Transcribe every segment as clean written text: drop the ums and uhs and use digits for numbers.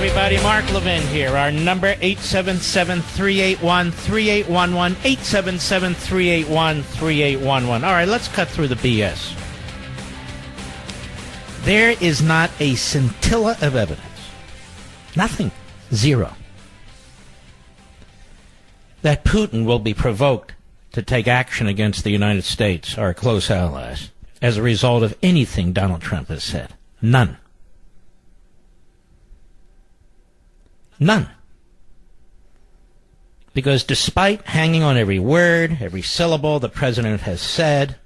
everybody. Mark Levin here. Our number, 877-381-3811, 877-381-3811. All right, let's cut through the BS. There is not a scintilla of evidence. Nothing. Zero. That Putin will be provoked to take action against the United States, our close allies, as a result of anything Donald Trump has said. None. None. Because despite hanging on every word, every syllable the president has said,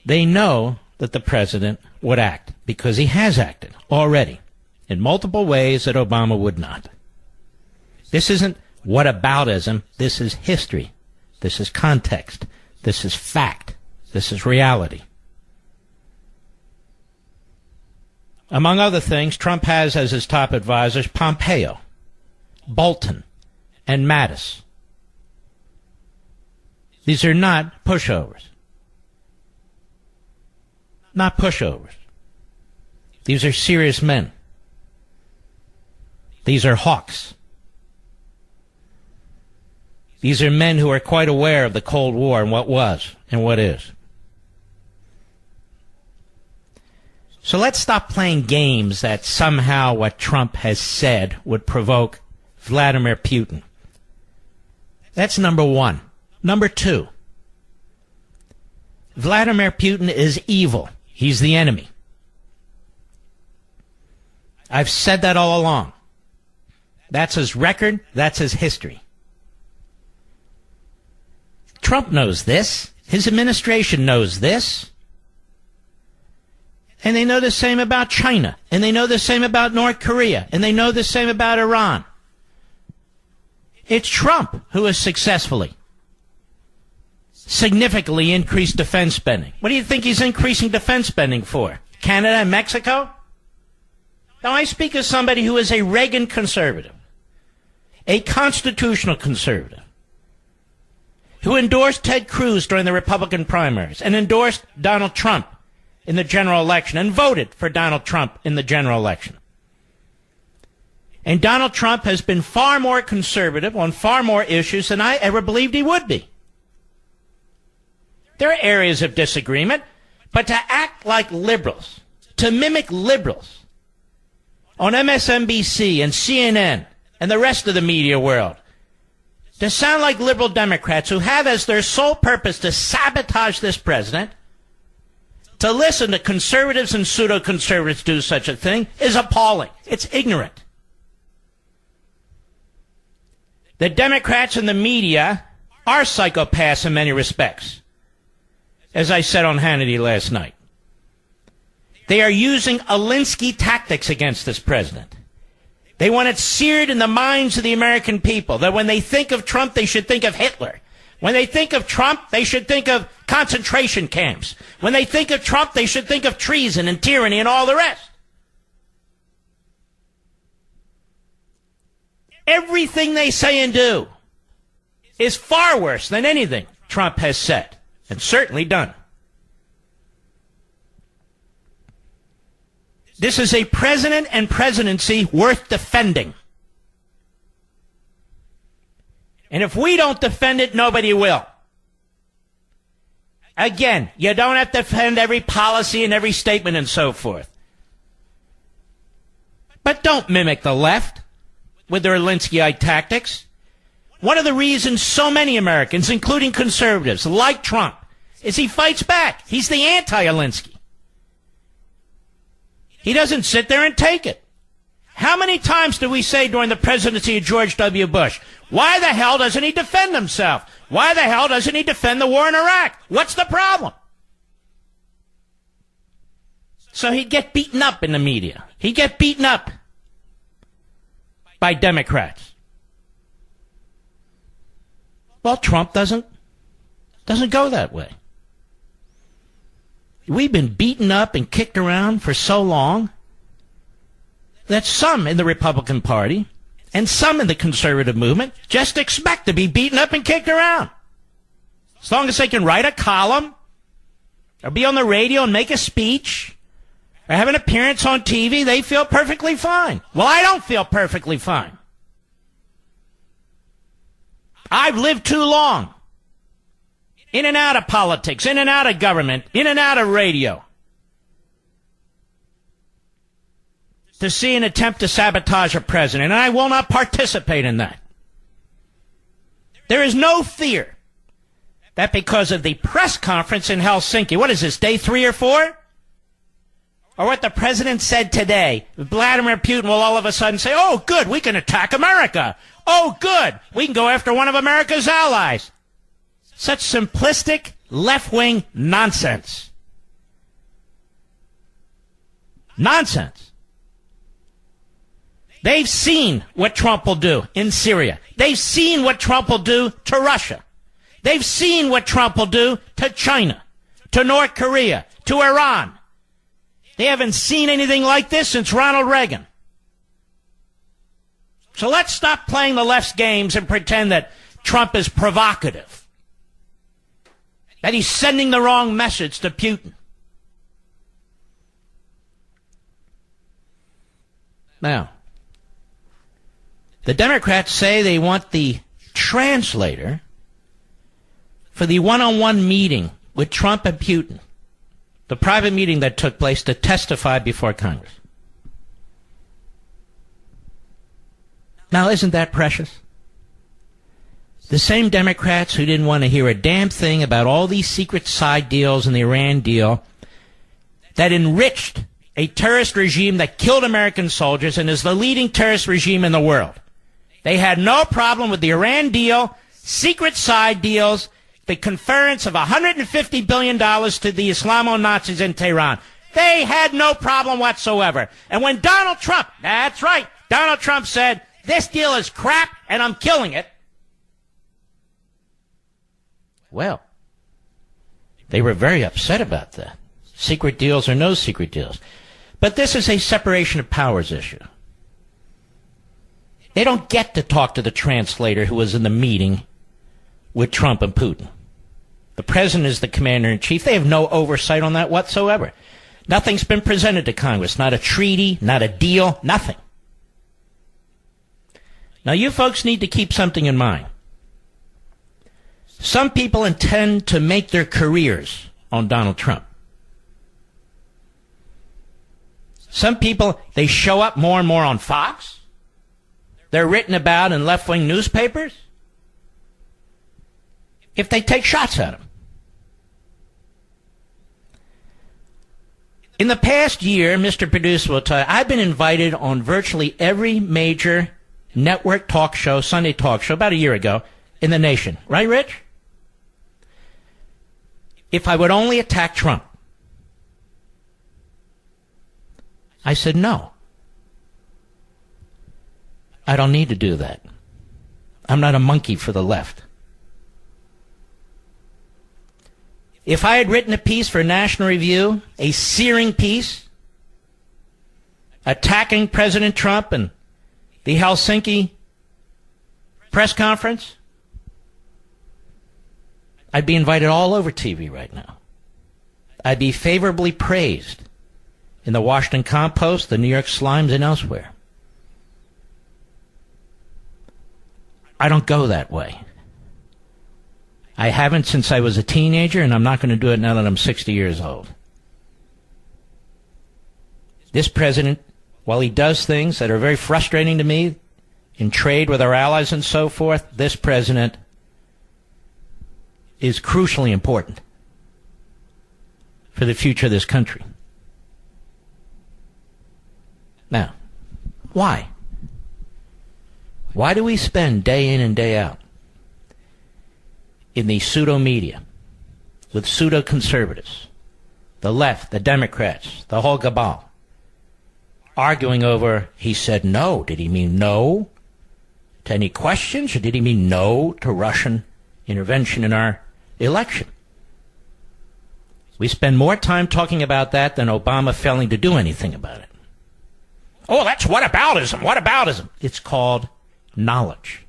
they know that the president would act, because he has acted already in multiple ways that Obama would not. This isn't whataboutism. This is history. This is context. This is fact. This is reality. Among other things, Trump has as his top advisors Pompeo, Bolton, and Mattis. These are not pushovers. Not pushovers. These are serious men. These are hawks. These are men who are quite aware of the Cold War and what was and what is. So let's stop playing games that somehow what Trump has said would provoke Vladimir Putin. That's number one. Number two, Vladimir Putin is evil. He's the enemy. I've said that all along. That's his record. That's his history. Trump knows this. His administration knows this. And they know the same about China. And they know the same about North Korea. And they know the same about Iran. It's Trump who has successfully, significantly increased defense spending. What do you think he's increasing defense spending for? Canada and Mexico? Now, I speak as somebody who is a Reagan conservative, a constitutional conservative, who endorsed Ted Cruz during the Republican primaries and endorsed Donald Trump in the general election and voted for Donald Trump in the general election. And Donald Trump has been far more conservative on far more issues than I ever believed he would be. There are areas of disagreement, but to act like liberals, to mimic liberals on MSNBC and CNN and the rest of the media world, to sound like liberal Democrats who have as their sole purpose to sabotage this president, to listen to conservatives and pseudo-conservatives do such a thing, is appalling. It's ignorant. The Democrats and the media are psychopaths in many respects, as I said on Hannity last night. They are using Alinsky tactics against this president. They want it seared in the minds of the American people that when they think of Trump, they should think of Hitler. When they think of Trump, they should think of concentration camps. When they think of Trump, they should think of treason and tyranny and all the rest. Everything they say and do is far worse than anything Trump has said and certainly done. This is a president and presidency worth defending. And if we don't defend it, nobody will. Again, you don't have to defend every policy and every statement and so forth. But don't mimic the left with their Alinskyite tactics. One of the reasons so many Americans, including conservatives, like Trump, is he fights back. He's the anti-Alinsky. He doesn't sit there and take it. How many times do we say during the presidency of George W. Bush, why the hell doesn't he defend himself? Why the hell doesn't he defend the war in Iraq? What's the problem? So he'd get beaten up in the media. He'd get beaten up by Democrats. Well, Trump doesn't go that way. We've been beaten up and kicked around for so long that some in the Republican Party and some in the conservative movement just expect to be beaten up and kicked around. As long as they can write a column or be on the radio and make a speech or have an appearance on TV, they feel perfectly fine. Well, I don't feel perfectly fine. I've lived too long. In and out of politics, in and out of government, in and out of radio, to see an attempt to sabotage a president, and I will not participate in that. There is no fear that because of the press conference in Helsinki, what is this, day 3 or 4? Or what the president said today, Vladimir Putin will all of a sudden say, oh, good, we can attack America. Oh, good, we can go after one of America's allies. Such simplistic, left-wing nonsense. Nonsense. They've seen what Trump will do in Syria. They've seen what Trump will do to Russia. They've seen what Trump will do to China, to North Korea, to Iran. They haven't seen anything like this since Ronald Reagan. So let's stop playing the left's games and pretend that Trump is provocative, that he's sending the wrong message to Putin. Now, the Democrats say they want the translator for the one-on-one meeting with Trump and Putin, the private meeting that took place, to testify before Congress. Now, isn't that precious? The same Democrats who didn't want to hear a damn thing about all these secret side deals and the Iran deal that enriched a terrorist regime that killed American soldiers and is the leading terrorist regime in the world. They had no problem with the Iran deal, secret side deals, the conference of $150 billion to the Islamo-Nazis in Tehran. They had no problem whatsoever. And when Donald Trump, that's right, Donald Trump said, this deal is crap and I'm killing it, well, they were very upset about that. Secret deals or no secret deals. But this is a separation of powers issue. They don't get to talk to the translator who was in the meeting with Trump and Putin. The president is the commander-in-chief. They have no oversight on that whatsoever. Nothing's been presented to Congress. Not a treaty, not a deal, nothing. Now, you folks need to keep something in mind. Some people intend to make their careers on Donald Trump. Some people, they show up more and more on Fox. They're written about in left-wing newspapers. If they take shots at him. In the past year, Mr. Producer will tell you, I've been invited on virtually every major network talk show, Sunday talk show, about a year ago, in the nation. Right, Rich? If I would only attack Trump. I said, no. I don't need to do that. I'm not a monkey for the left. If I had written a piece for National Review, a searing piece, attacking President Trump and the Helsinki press conference, I'd be invited all over TV right now. I'd be favorably praised in the Washington Compost, the New York Slimes, and elsewhere. I don't go that way. I haven't since I was a teenager, and I'm not going to do it now that I'm 60 years old. This president, while he does things that are very frustrating to me in trade with our allies and so forth, this president is crucially important for the future of this country. Now, why? Why do we spend day in and day out in the pseudo-media with pseudo-conservatives, the left, the Democrats, the whole cabal, arguing over, he said no. Did he mean no to any questions, or did he mean no to Russian intervention in our election? We spend more time talking about that than Obama failing to do anything about it. Oh, that's whataboutism. Whataboutism. It's called knowledge.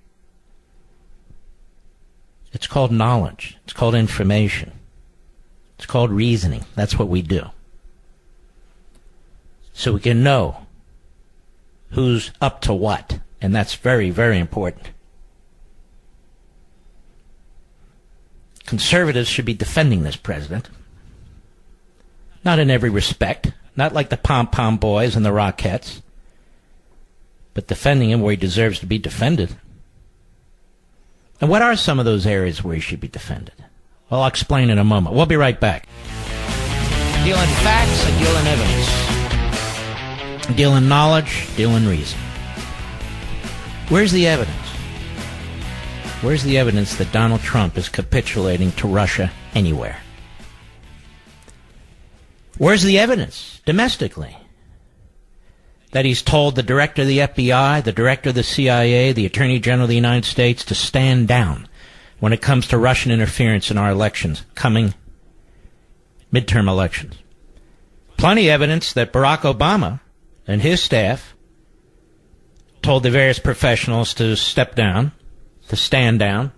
It's called knowledge. It's called information. It's called reasoning. That's what we do. so we can know who's up to what. And that's very, very important. Conservatives should be defending this president. Not in every respect. Not like the pom-pom boys and the Rockettes. But defending him where he deserves to be defended. And what are some of those areas where he should be defended? Well, I'll explain in a moment. We'll be right back. Deal in facts, I deal in evidence. Deal in knowledge, deal in reason. Where's the evidence? Where's the evidence that Donald Trump is capitulating to Russia anywhere? Where's the evidence domestically that he's told the director of the FBI, the director of the CIA, the Attorney General of the United States to stand down when it comes to Russian interference in our elections, coming midterm elections? Plenty of evidence that Barack Obama and his staff told the various professionals to step down, to stand down.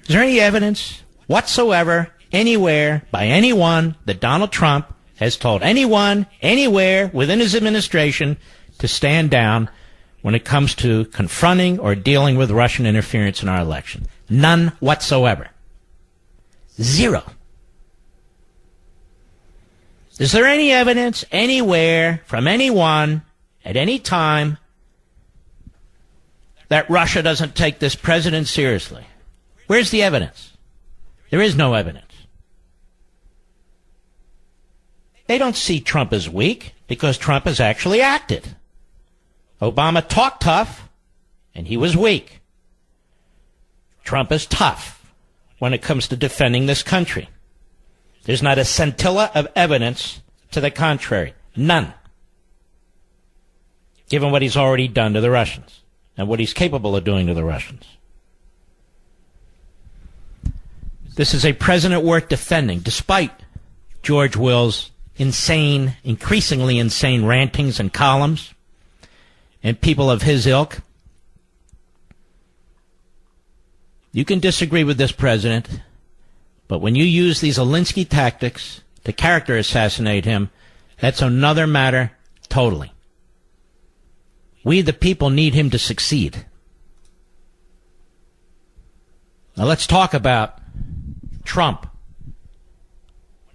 Is there any evidence whatsoever, anywhere, by anyone, that Donald Trump has told anyone, anywhere, within his administration to stand down when it comes to confronting or dealing with Russian interference in our election? None whatsoever. Zero. Is there any evidence anywhere from anyone at any time that Russia doesn't take this president seriously? Where's the evidence? There is no evidence. They don't see Trump as weak because Trump has actually acted. Obama talked tough, and he was weak. Trump is tough when it comes to defending this country. There's not a scintilla of evidence to the contrary. None. Given what he's already done to the Russians and what he's capable of doing to the Russians. This is a president worth defending, despite George Will's insane, increasingly insane rantings and columns, and people of his ilk. You can disagree with this president, but when you use these Alinsky tactics to character assassinate him, that's another matter totally. We, the people, need him to succeed. Now let's talk about Trump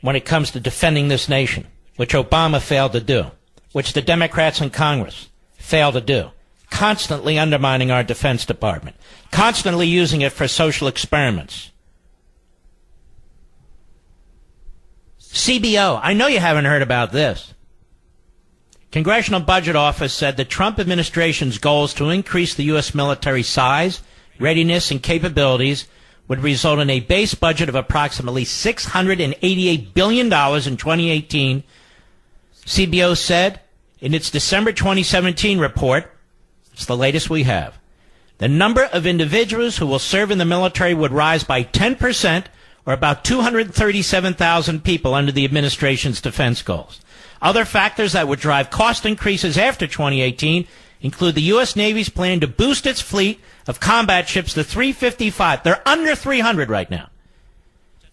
when it comes to defending this nation, which Obama failed to do, which the Democrats in Congress failed to do, constantly undermining our Defense Department, constantly using it for social experiments. CBO, I know you haven't heard about this. Congressional Budget Office said the Trump administration's goals to increase the U.S. military size, readiness, and capabilities would result in a base budget of approximately $688 billion in 2018, CBO said in its December 2017 report. It's the latest we have. The number of individuals who will serve in the military would rise by 10%, or about 237,000 people under the administration's defense goals. Other factors that would drive cost increases after 2018 include the U.S. Navy's plan to boost its fleet of combat ships to 355. They're under 300 right now.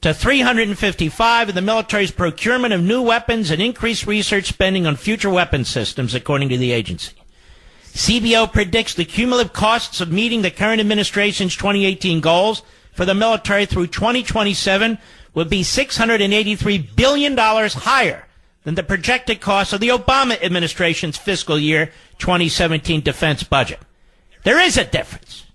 To 355, and the military's procurement of new weapons and increased research spending on future weapons systems, according to the agency. CBO predicts the cumulative costs of meeting the current administration's 2018 goals for the military through 2027 would be $683 billion higher than the projected cost of the Obama administration's fiscal year 2017 defense budget. There is a difference.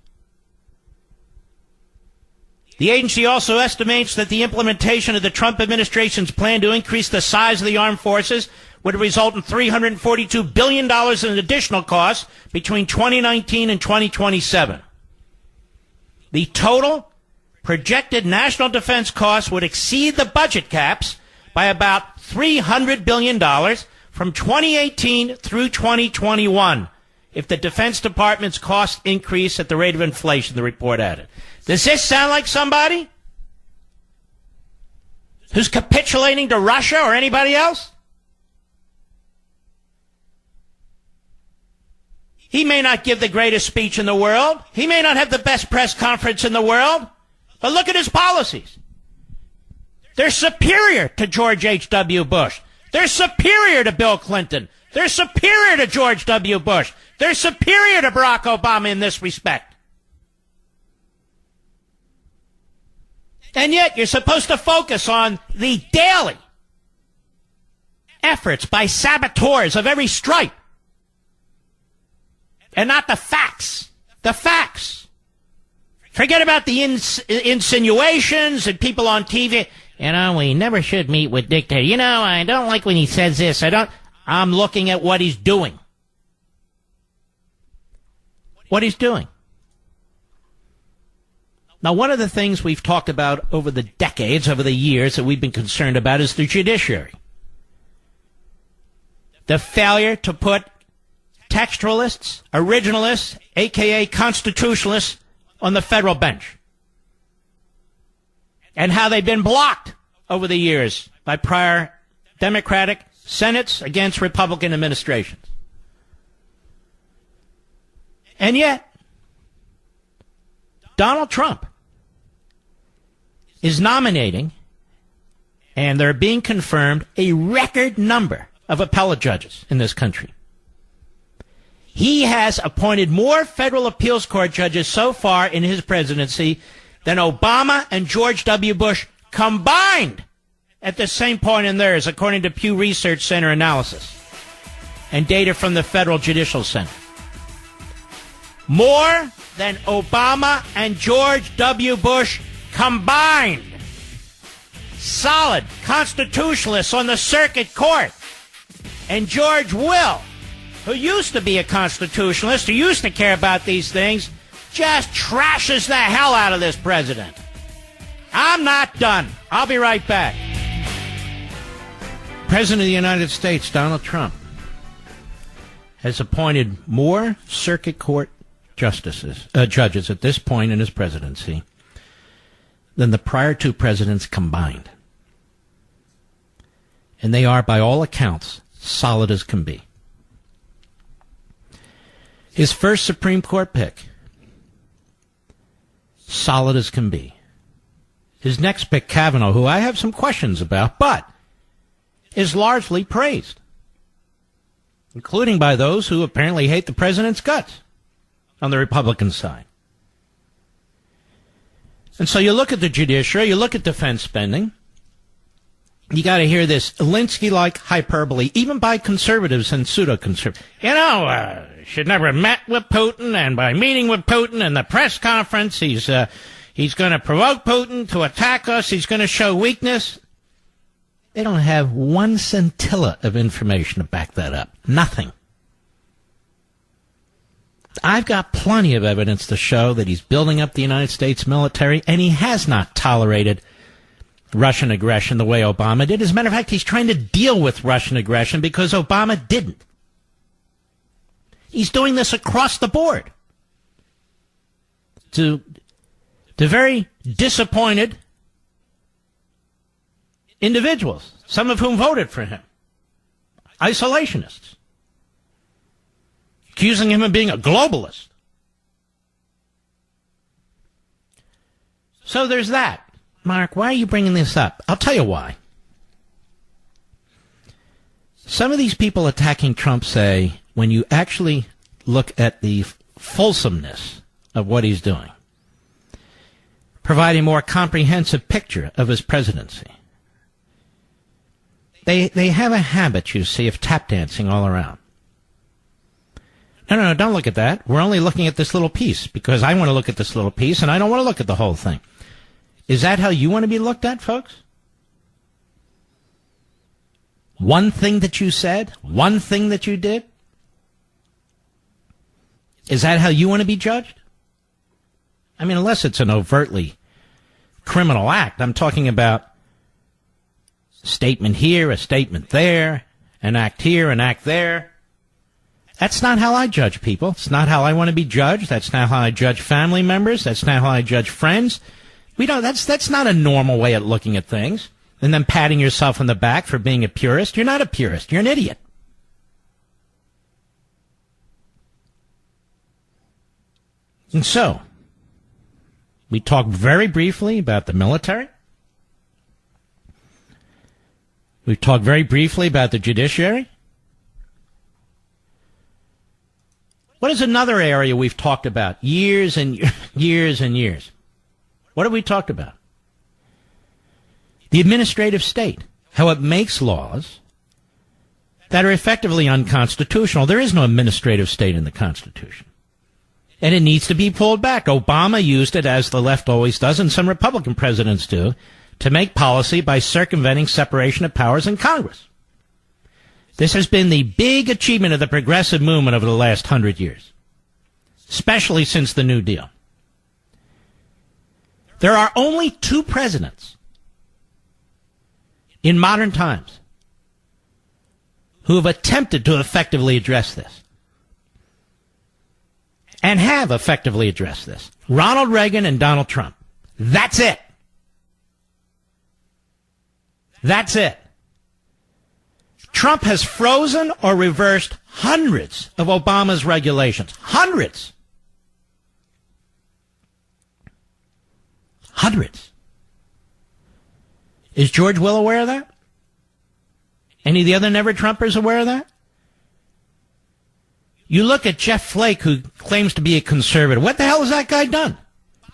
The agency also estimates that the implementation of the Trump administration's plan to increase the size of the armed forces would result in $342 billion in additional costs between 2019 and 2027. The total projected national defense costs would exceed the budget caps by about $300 billion from 2018 through 2021 if the Defense Department's costs increase at the rate of inflation, the report added. Does this sound like somebody who's capitulating to Russia or anybody else? He may not give the greatest speech in the world. He may not have the best press conference in the world. But look at his policies. They're superior to George H.W. Bush. They're superior to Bill Clinton. They're superior to George W. Bush. They're superior to Barack Obama in this respect. And yet you're supposed to focus on the daily efforts by saboteurs of every stripe and not the facts. The facts. Forget about the insinuations and people on TV. You know, we never should meet with dictators. You know, I don't like when he says this. I'm looking at what he's doing. What he's doing. Now, one of the things we've talked about over the decades, over the years, that we've been concerned about is the judiciary. The failure to put textualists, originalists, a.k.a. constitutionalists, on the federal bench. And how they've been blocked over the years by prior Democratic Senates against Republican administrations. And yet, Donald Trump is nominating, and they're being confirmed, a record number of appellate judges in this country. He has appointed more federal appeals court judges so far in his presidency than Obama and George W. Bush combined at the same point in theirs, according to Pew Research Center analysis and data from the Federal Judicial Center. More than Obama and George W. Bush combined. Solid constitutionalists on the circuit court. And George Will, who used to be a constitutionalist, who used to care about these things, just trashes the hell out of this president. I'm not done. I'll be right back. President of the United States, Donald Trump, has appointed more circuit court judges at this point in his presidency than the prior two presidents combined. And they are, by all accounts, solid as can be. His first Supreme Court pick, solid as can be. His next pick, Kavanaugh, who I have some questions about, but is largely praised, including by those who apparently hate the president's guts on the Republican side. And so you look at the judiciary, you look at defense spending, you got to hear this Alinsky-like hyperbole, even by conservatives and pseudo-conservatives. You know, should never have met with Putin, and by meeting with Putin in the press conference, he's going to provoke Putin to attack us. He's going to show weakness. They don't have one scintilla of information to back that up. Nothing. I've got plenty of evidence to show that he's building up the United States military, and he has not tolerated Russian aggression the way Obama did. As a matter of fact, he's trying to deal with Russian aggression because Obama didn't. He's doing this across the board to very disappointed individuals, some of whom voted for him, isolationists, accusing him of being a globalist. So there's that. Mark, why are you bringing this up? I'll tell you why. Some of these people attacking Trump say, when you actually look at the fulsomeness of what he's doing, provide a more comprehensive picture of his presidency, they have a habit, you see, of tap dancing all around. No, don't look at that. We're only looking at this little piece because I want to look at this little piece and I don't want to look at the whole thing. Is that how you want to be looked at, folks? One thing that you said, one thing that you did? Is that how you want to be judged? I mean, unless it's an overtly criminal act. I'm talking about a statement here, a statement there, an act here, an act there. That's not how I judge people. It's not how I want to be judged. That's not how I judge family members. That's not how I judge friends. That's not a normal way of looking at things. And then patting yourself on the back for being a purist. You're not a purist. You're an idiot. And so, we talked very briefly about the military. We talked very briefly about the judiciary. What is another area we've talked about years and years and years? What have we talked about? The administrative state. How it makes laws that are effectively unconstitutional. There is no administrative state in the Constitution. And it needs to be pulled back. Obama used it, as the left always does, and some Republican presidents do, to make policy by circumventing separation of powers in Congress. This has been the big achievement of the progressive movement over the last 100 years, especially since the New Deal. There are only two presidents in modern times who have attempted to effectively address this and have effectively addressed this. Ronald Reagan and Donald Trump. That's it. That's it. Trump has frozen or reversed hundreds of Obama's regulations. Hundreds. Hundreds. Is George Will aware of that? Any of the other never-Trumpers aware of that? You look at Jeff Flake, who claims to be a conservative. What the hell has that guy done?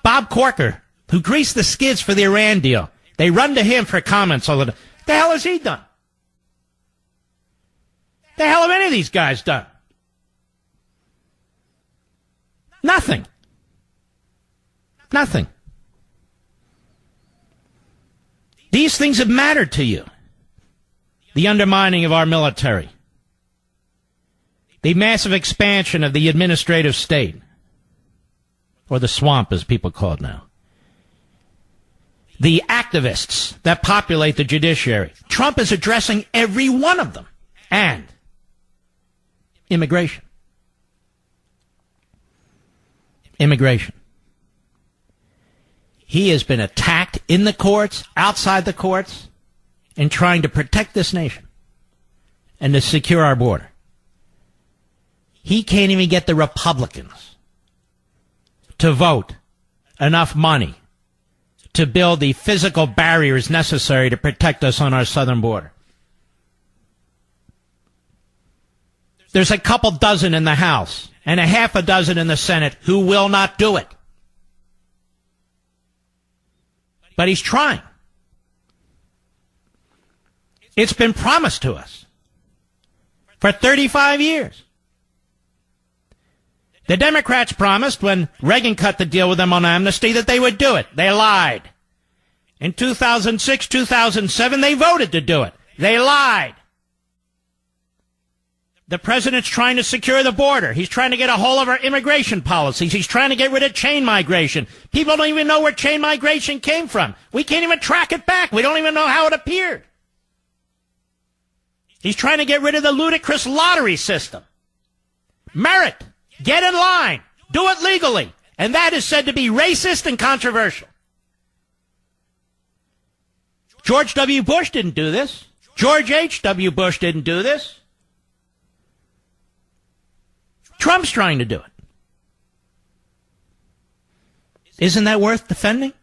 Bob Corker, who greased the skids for the Iran deal. They run to him for comments all the time. What the hell has he done? The hell have any of these guys done? Nothing. Nothing. These things have mattered to you. The undermining of our military. The massive expansion of the administrative state. Or the swamp, as people call it now. The activists that populate the judiciary. Trump is addressing every one of them. And immigration. Immigration. He has been attacked in the courts, outside the courts, in trying to protect this nation and to secure our border. He can't even get the Republicans to vote enough money to build the physical barriers necessary to protect us on our southern border. There's a couple dozen in the House and a half a dozen in the Senate who will not do it. But he's trying. It's been promised to us for 35 years. The Democrats promised when Reagan cut the deal with them on amnesty that they would do it. They lied. In 2006, 2007, they voted to do it. They lied. The president's trying to secure the border. He's trying to get a hold of our immigration policies. He's trying to get rid of chain migration. People don't even know where chain migration came from. We can't even track it back. We don't even know how it appeared. He's trying to get rid of the ludicrous lottery system. Merit. Get in line. Do it legally. And that is said to be racist and controversial. George W. Bush didn't do this. George H.W. Bush didn't do this. Trump's trying to do it. Isn't that worth defending?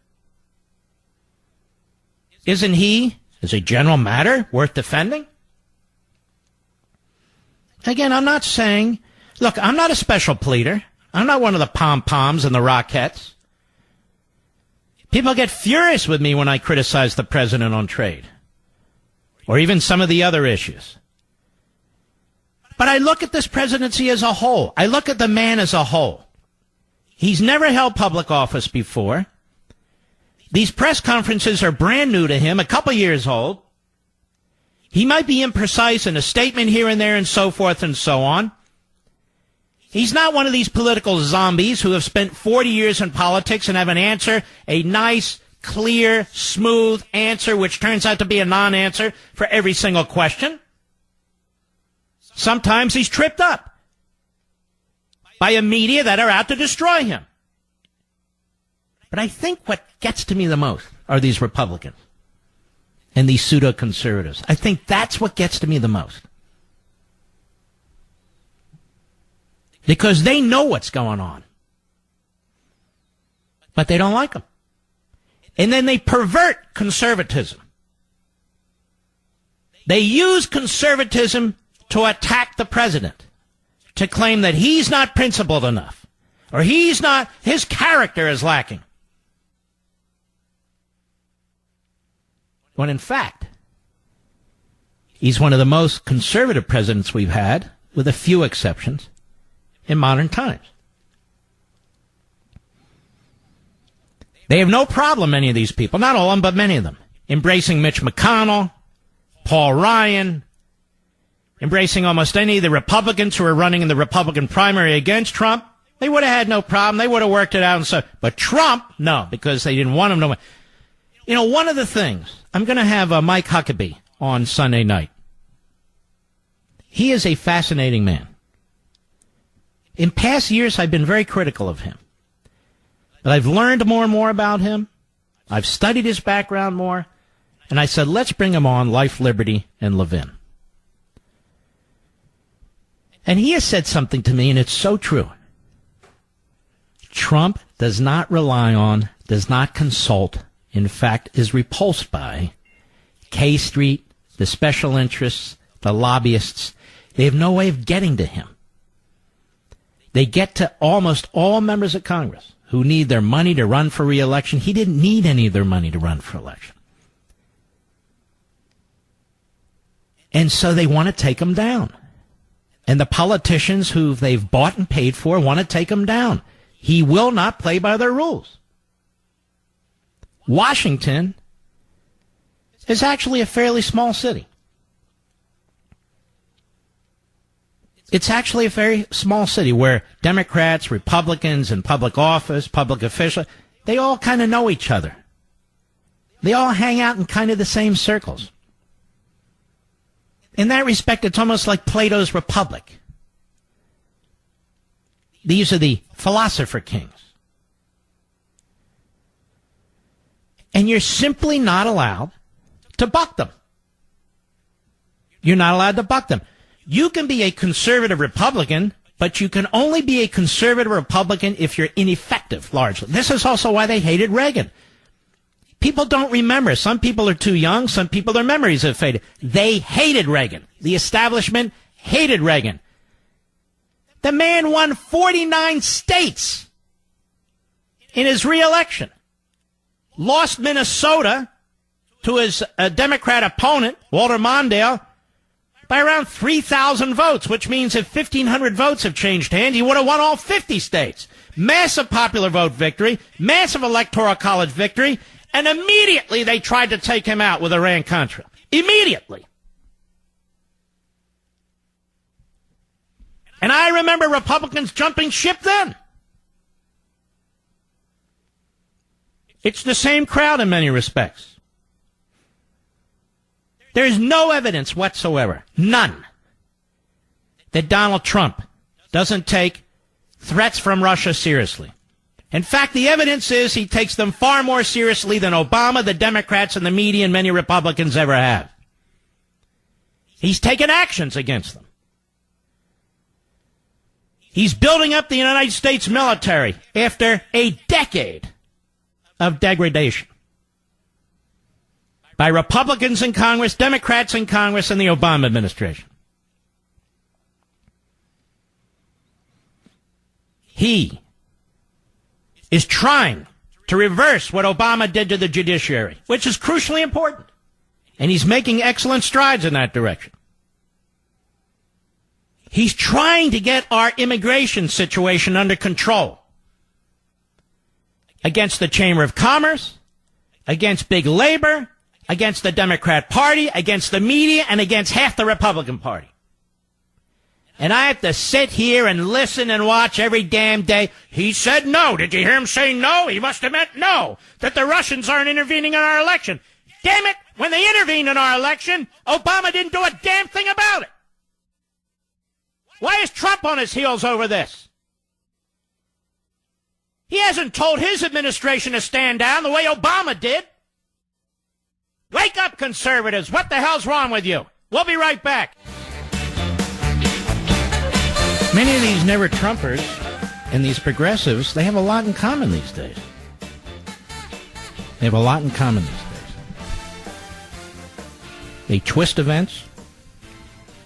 Isn't he, as a general matter, worth defending? Again, I'm not saying, look, I'm not a special pleader. I'm not one of the pom-poms and the Rockettes. People get furious with me when I criticize the president on trade, or even some of the other issues. But I look at this presidency as a whole. I look at the man as a whole. He's never held public office before. These press conferences are brand new to him, a couple years old. He might be imprecise in a statement here and there and so forth and so on. He's not one of these political zombies who have spent 40 years in politics and have an answer, a nice, clear, smooth answer, which turns out to be a non-answer for every single question. Sometimes he's tripped up by a media that are out to destroy him. But I think what gets to me the most are these Republicans and these pseudo-conservatives. I think that's what gets to me the most. Because they know what's going on. But they don't like them. And then they pervert conservatism. They use conservatism to attack the president. to claim that he's not principled enough, or his character is lacking. When in fact, he's one of the most conservative presidents we've had, with a few exceptions, in modern times. They have no problem, many of these people, not all of them, but many of them, embracing Mitch McConnell, Paul Ryan, embracing almost any of the Republicans who are running in the Republican primary against Trump. They would have had no problem. They would have worked it out. And so, but Trump, no, because they didn't want him to win. You know, one of the things, I'm going to have Mike Huckabee on Sunday night. He is a fascinating man. In past years, I've been very critical of him. But I've learned more and more about him. I've studied his background more. And I said, let's bring him on Life, Liberty, and Levin. And he has said something to me, and it's so true. Trump does not rely on, does not consult, in fact, is repulsed by K Street, the special interests, the lobbyists. They have no way of getting to him. They get to almost all members of Congress who need their money to run for re-election. He didn't need any of their money to run for election. And so they want to take him down. And the politicians who they've bought and paid for want to take him down. He will not play by their rules. Washington is actually a fairly small city. It's actually a very small city where Democrats, Republicans in public office, public officials, they all kind of know each other. They all hang out in kind of the same circles. In that respect, it's almost like Plato's Republic. These are the philosopher kings. And you're simply not allowed to buck them. You're not allowed to buck them. You can be a conservative Republican, but you can only be a conservative Republican if you're ineffective, largely. This is also why they hated Reagan. People don't remember. Some people are too young. Some people, their memories have faded. They hated Reagan. The establishment hated Reagan. The man won 49 states in his re-election. Lost Minnesota to his Democrat opponent, Walter Mondale, by around 3,000 votes, which means if 1,500 votes have changed hands, he would have won all 50 states. Massive popular vote victory, massive electoral college victory, and immediately they tried to take him out with Iran-Contra. Immediately. And I remember Republicans jumping ship then. It's the same crowd in many respects. There is no evidence whatsoever, none, that Donald Trump doesn't take threats from Russia seriously. In fact, the evidence is he takes them far more seriously than Obama, the Democrats, and the media, and many Republicans ever have. He's taken actions against them. He's building up the United States military after a decade of degradation by Republicans in Congress, Democrats in Congress, and the Obama administration. He is trying to reverse what Obama did to the judiciary, which is crucially important. And he's making excellent strides in that direction. He's trying to get our immigration situation under control against the Chamber of Commerce, against big labor, against the Democrat Party, against the media, and against half the Republican Party. And I have to sit here and listen and watch every damn day. He said no. Did you hear him say no? He must have meant no, that the Russians aren't intervening in our election. Damn it, when they intervened in our election, Obama didn't do a damn thing about it. Why is Trump on his heels over this? He hasn't told his administration to stand down the way Obama did. Wake up, conservatives. What the hell's wrong with you? We'll be right back. Many of these never-Trumpers and these progressives, they have a lot in common these days. They have a lot in common these days. They twist events.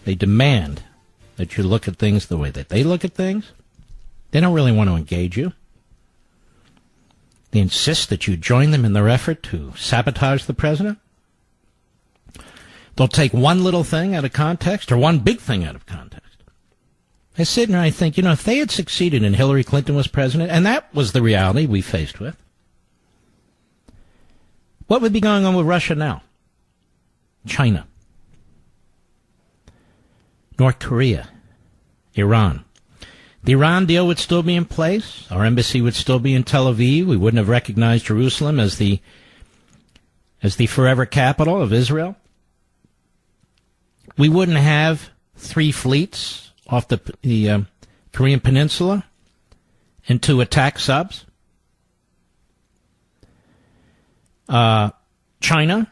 They demand that you look at things the way that they look at things. They don't really want to engage you. They insist that you join them in their effort to sabotage the president. They'll take one little thing out of context or one big thing out of context. I sit and I think, if they had succeeded and Hillary Clinton was president, and that was the reality we faced with, what would be going on with Russia now? China, North Korea, Iran. The Iran deal would still be in place. Our embassy would still be in Tel Aviv. We wouldn't have recognized Jerusalem as the forever capital of Israel. We wouldn't have 3 fleets off the Korean Peninsula and 2 attack subs. China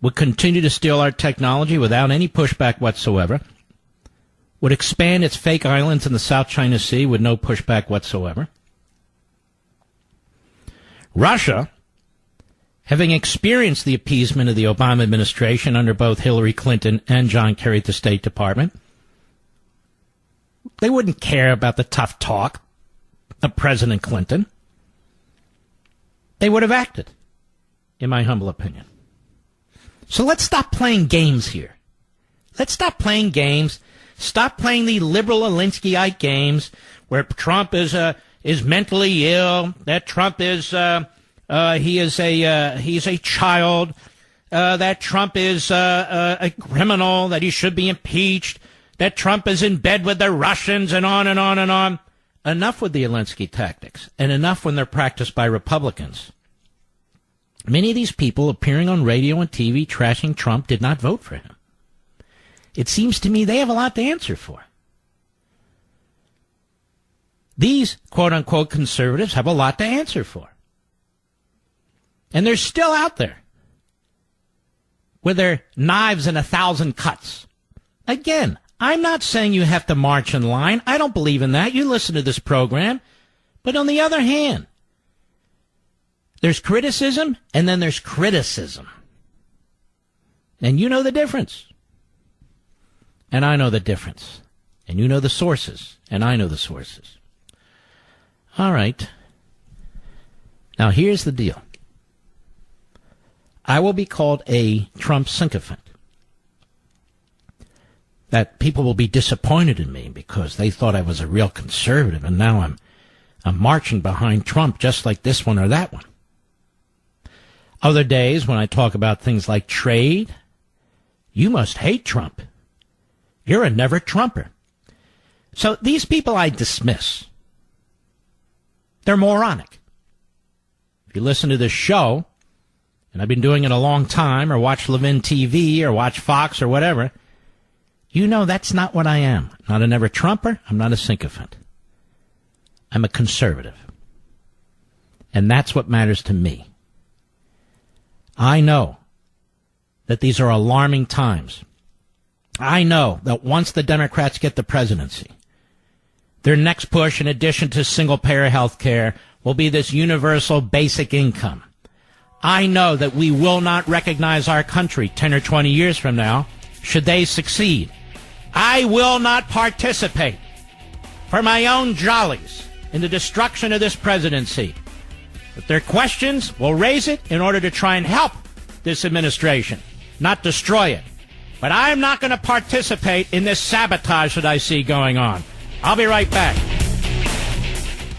would continue to steal our technology without any pushback whatsoever, would expand its fake islands in the South China Sea with no pushback whatsoever. Russia, having experienced the appeasement of the Obama administration under both Hillary Clinton and John Kerry at the State Department, they wouldn't care about the tough talk of President Clinton. They would have acted, in my humble opinion. So let's stop playing games here. Let's stop playing games. Stop playing the liberal Alinskyite games where Trump is mentally ill. That Trump is he's a child. That Trump is a criminal. That he should be impeached. That Trump is in bed with the Russians, and on and on and on. Enough with the Alinsky tactics, and enough when they're practiced by Republicans. Many of these people appearing on radio and TV trashing Trump did not vote for him. It seems to me they have a lot to answer for. These quote-unquote conservatives have a lot to answer for. And they're still out there with their knives and 1,000 cuts. Again, I'm not saying you have to march in line. I don't believe in that. You listen to this program. But on the other hand, there's criticism, and then there's criticism. And you know the difference. And I know the difference. And you know the sources. And I know the sources. All right. Now, here's the deal. I will be called a Trump sycophant. That people will be disappointed in me because they thought I was a real conservative, and now I'm marching behind Trump just like this one or that one. Other days when I talk about things like trade, you must hate Trump. You're a never-Trumper. So these people I dismiss. They're moronic. If you listen to this show, and I've been doing it a long time, or watch LEVIN TV, or watch Fox, or whatever, you know that's not what I am. I'm not a never-Trumper. I'm not a sycophant. I'm a conservative. And that's what matters to me. I know that these are alarming times. I know that once the Democrats get the presidency, their next push, in addition to single-payer health care, will be this universal basic income. I know that we will not recognize our country 10 or 20 years from now, should they succeed. I will not participate for my own jollies in the destruction of this presidency. If there are questions, we'll raise it in order to try and help this administration, not destroy it. But I'm not going to participate in this sabotage that I see going on. I'll be right back.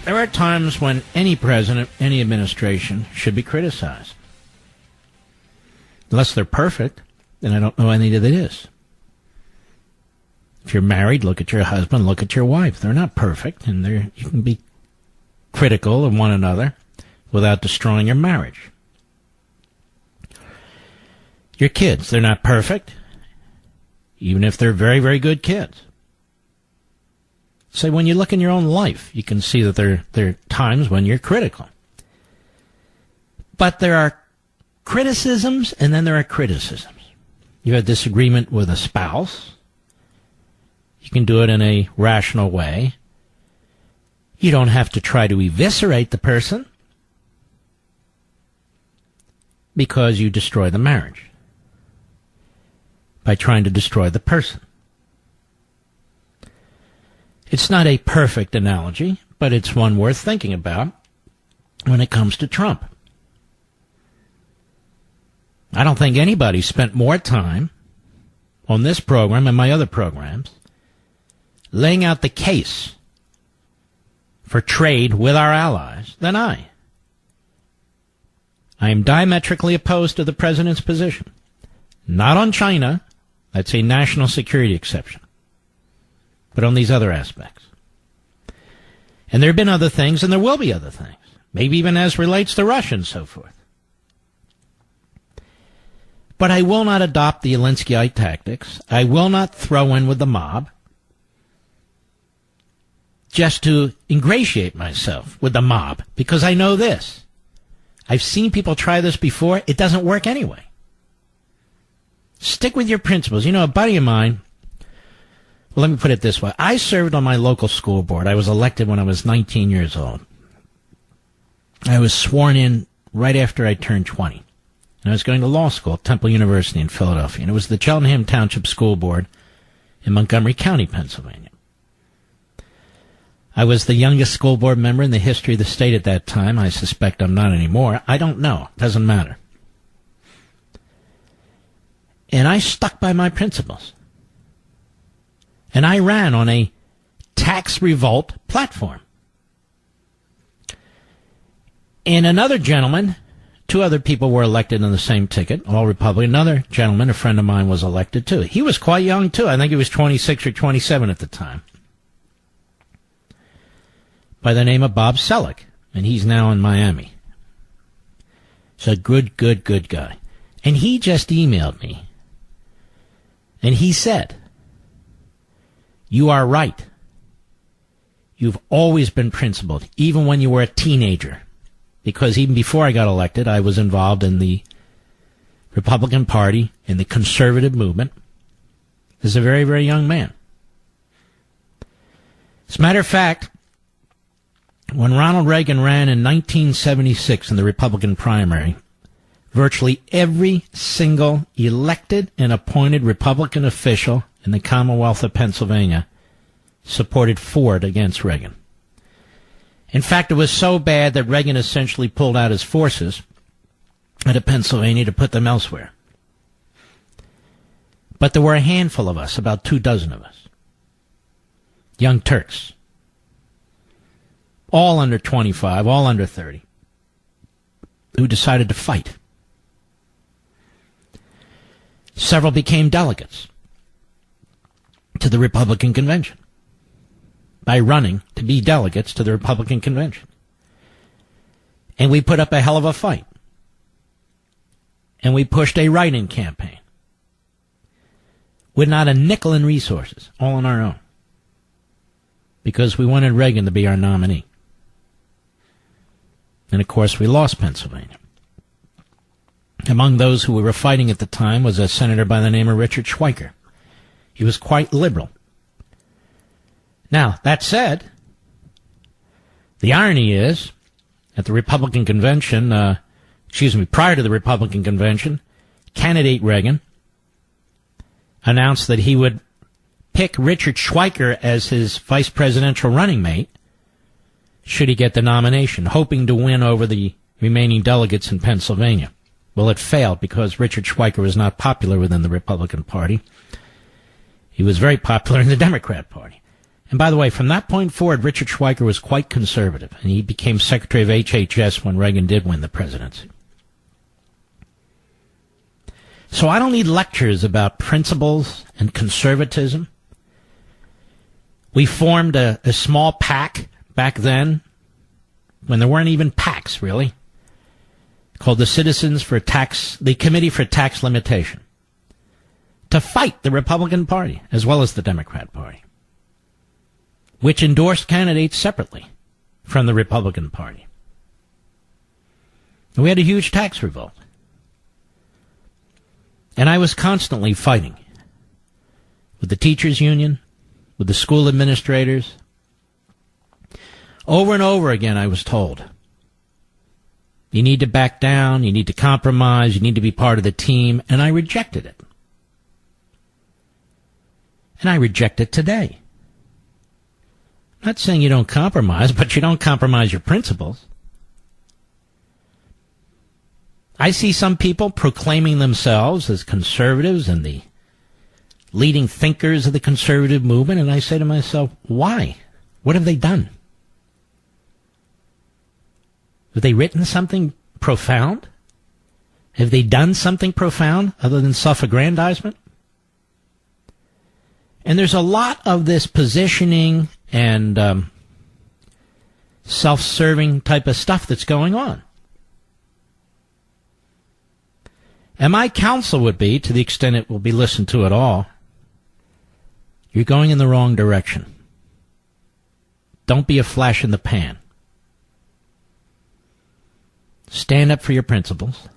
There are times when any president, any administration should be criticized. Unless they're perfect, then I don't know any that it is. If you're married, look at your husband, look at your wife. They're not perfect, and you can be critical of one another without destroying your marriage. Your kids, they're not perfect, even if they're very, very good kids. So when you look in your own life, you can see that there are times when you're critical. But there are criticisms, and then there are criticisms. You have a disagreement with a spouse. You can do it in a rational way. You don't have to try to eviscerate the person because you destroy the marriage by trying to destroy the person. It's not a perfect analogy, but it's one worth thinking about when it comes to Trump. I don't think anybody spent more time on this program and my other programs laying out the case for trade with our allies than I. I am diametrically opposed to the president's position. Not on China, that's a national security exception, but on these other aspects. And there have been other things, and there will be other things, maybe even as relates to Russia and so forth. But I will not adopt the Alinskyite tactics. I will not throw in with the mob just to ingratiate myself with the mob, because I know this. I've seen people try this before. It doesn't work anyway. Stick with your principles. You know, a buddy of mine, well, let me put it this way. I served on my local school board. I was elected when I was 19 years old. I was sworn in right after I turned 20. And I was going to law school at Temple University in Philadelphia. And it was the Cheltenham Township School Board in Montgomery County, Pennsylvania. I was the youngest school board member in the history of the state at that time. I suspect I'm not anymore. I don't know. It doesn't matter. And I stuck by my principles. And I ran on a tax revolt platform. And another gentleman, two other people were elected on the same ticket, all Republican. Another gentleman, a friend of mine, was elected too. He was quite young too. I think he was 26 or 27 at the time. By the name of Bob Selleck, and he's now in Miami. He's a good guy. And he just emailed me, and he said, "You are right. You've always been principled, even when you were a teenager." Because even before I got elected, I was involved in the Republican Party, in the conservative movement, as a very, very young man. As a matter of fact, when Ronald Reagan ran in 1976 in the Republican primary, virtually every single elected and appointed Republican official in the Commonwealth of Pennsylvania supported Ford against Reagan. In fact, it was so bad that Reagan essentially pulled out his forces out of Pennsylvania to put them elsewhere. But there were a handful of us, about 24 of us, young Turks, all under 25, all under 30, who decided to fight. Several became delegates to the Republican convention by running to be delegates to the Republican convention. And we put up a hell of a fight. And we pushed a write-in campaign with not a nickel in resources, all on our own, because we wanted Reagan to be our nominee. And, of course, we lost Pennsylvania. Among those who we were fighting at the time was a senator by the name of Richard Schweiker. He was quite liberal. Now, that said, the irony is, at the Republican convention, prior to the Republican convention, candidate Reagan announced that he would pick Richard Schweiker as his vice presidential running mate should he get the nomination, hoping to win over the remaining delegates in Pennsylvania. Well, it failed because Richard Schweiker was not popular within the Republican Party. He was very popular in the Democrat Party. And by the way, from that point forward, Richard Schweiker was quite conservative, and he became Secretary of HHS when Reagan did win the presidency. So I don't need lectures about principles and conservatism. We formed a small PAC back then, when there weren't even PACs, really, called the Committee for Tax Limitation, to fight the Republican Party as well as the Democrat Party, which endorsed candidates separately from the Republican Party. And we had a huge tax revolt. And I was constantly fighting with the teachers' union, with the school administrators. Over and over again, I was told, you need to back down, you need to compromise, you need to be part of the team, and I rejected it. And I reject it today. I'm not saying you don't compromise, but you don't compromise your principles. I see some people proclaiming themselves as conservatives and the leading thinkers of the conservative movement, and I say to myself, why? What have they done? Have they written something profound? Have they done something profound other than self-aggrandizement? And there's a lot of this positioning and self-serving type of stuff that's going on. And my counsel would be, to the extent it will be listened to at all, you're going in the wrong direction. Don't be a flash in the pan. Stand up for your principles,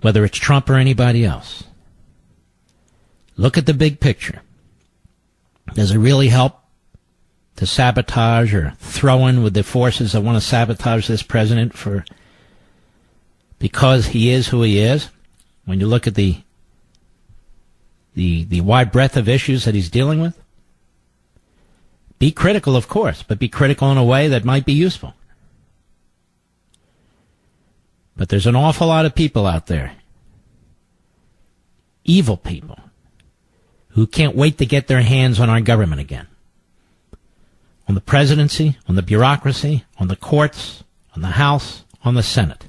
whether it's Trump or anybody else. Look at the big picture. Does it really help to sabotage or throw in with the forces that want to sabotage this president because he is who he is? When you look at the wide breadth of issues that he's dealing with, be critical, of course, but be critical in a way that might be useful. But there's an awful lot of people out there, evil people, who can't wait to get their hands on our government again. On the presidency, on the bureaucracy, on the courts, on the House, on the Senate.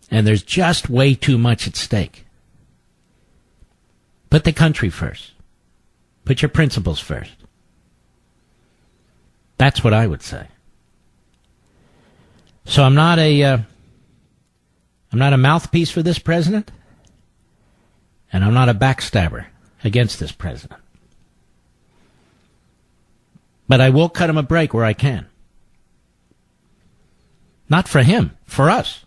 And there's just way too much at stake. Put the country first. Put your principles first. That's what I would say. So I'm not a mouthpiece for this president, and I'm not a backstabber against this president. But I will cut him a break where I can. Not for him, for us.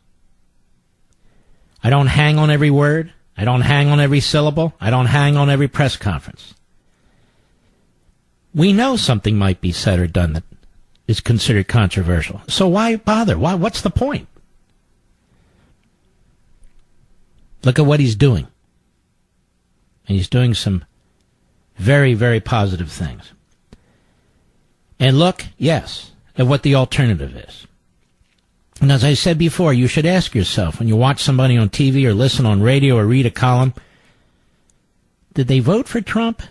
I don't hang on every word. I don't hang on every syllable. I don't hang on every press conference. We know something might be said or done that is considered controversial. So why bother? What's the point? Look at what he's doing. And he's doing some very, very positive things. And look, yes, at what the alternative is. And as I said before, you should ask yourself, when you watch somebody on TV or listen on radio or read a column, did they vote for Trump?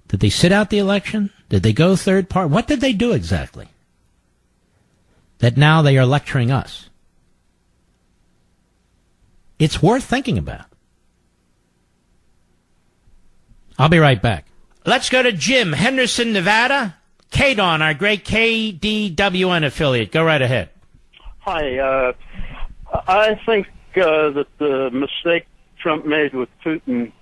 Did they sit out the election? Did they go third party? What did they do exactly? That now they are lecturing us. It's worth thinking about. I'll be right back. Let's go to Jim, Henderson, Nevada. KDON, our great KDWN affiliate. Go right ahead. Hi. I think that the mistake Trump made with Putin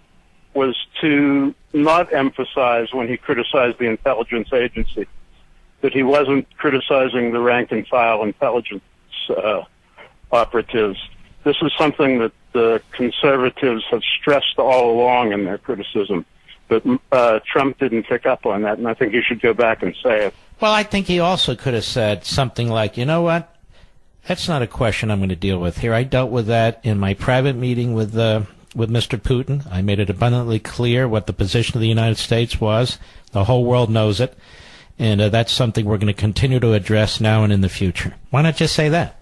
was to not emphasize, when he criticized the intelligence agency, that he wasn't criticizing the rank-and-file intelligence operatives. This is something that the conservatives have stressed all along in their criticism. But Trump didn't pick up on that, and I think he should go back and say it. Well, I think he also could have said something like, you know what, that's not a question I'm going to deal with here. I dealt with that in my private meeting with Mr. Putin. I made it abundantly clear what the position of the United States was. The whole world knows it, and that's something we're going to continue to address now and in the future. Why not just say that?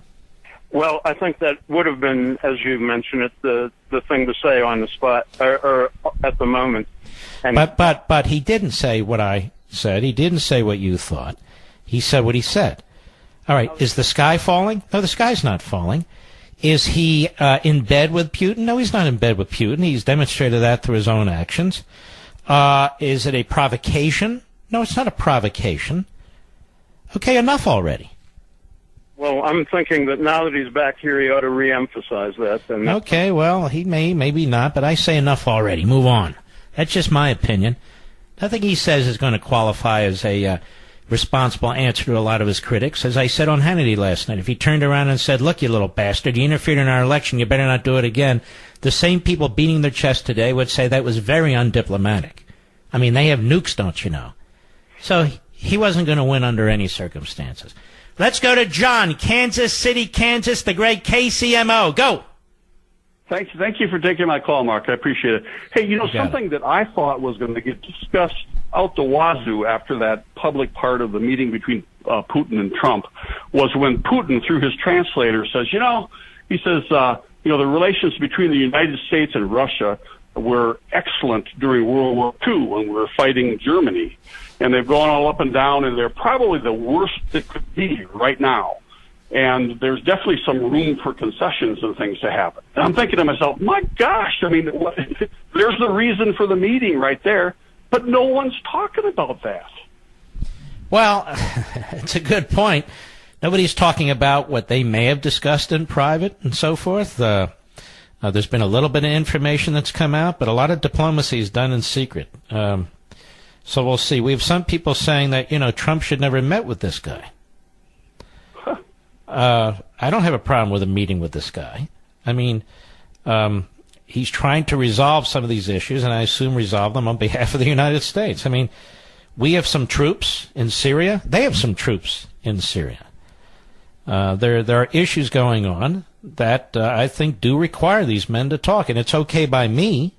Well, I think that would have been, as you mentioned it, the thing to say on the spot, or at the moment. And but he didn't say what I said. He didn't say what you thought. He said what he said. All right, is the sky falling? No, the sky's not falling. Is he in bed with Putin? No, he's not in bed with Putin. He's demonstrated that through his own actions. Is it a provocation? No, it's not a provocation. Okay, enough already. Well, I'm thinking that now that he's back here, he ought to re-emphasize that. And okay, well, he may, maybe not, but I say enough already. Move on. That's just my opinion. Nothing he says is going to qualify as a responsible answer to a lot of his critics. As I said on Hannity last night, if he turned around and said, look, you little bastard, you interfered in our election, you better not do it again, the same people beating their chest today would say that was very undiplomatic. I mean, they have nukes, don't you know? So he wasn't going to win under any circumstances. Let's go to John, Kansas City, Kansas, the great KCMO. Go. Thank you for taking my call, Mark. I appreciate it. Hey, something that I thought was going to get discussed out the wazoo after that public part of the meeting between Putin and Trump was when Putin, through his translator, says, the relations between the United States and Russia were excellent during World War II when we were fighting Germany. And they've gone all up and down, and they're probably the worst it could be right now. And there's definitely some room for concessions and things to happen. And I'm thinking to myself, my gosh, there's the reason for the meeting right there, but no one's talking about that. Well, it's a good point. Nobody's talking about what they may have discussed in private and so forth. There's been a little bit of information that's come out, but a lot of diplomacy is done in secret. So we'll see. We have some people saying that, Trump should never have met with this guy. I don't have a problem with a meeting with this guy. I mean, he's trying to resolve some of these issues, and I assume resolve them on behalf of the United States. I mean, we have some troops in Syria. They have some troops in Syria. There are issues going on that I think do require these men to talk, and it's okay by me.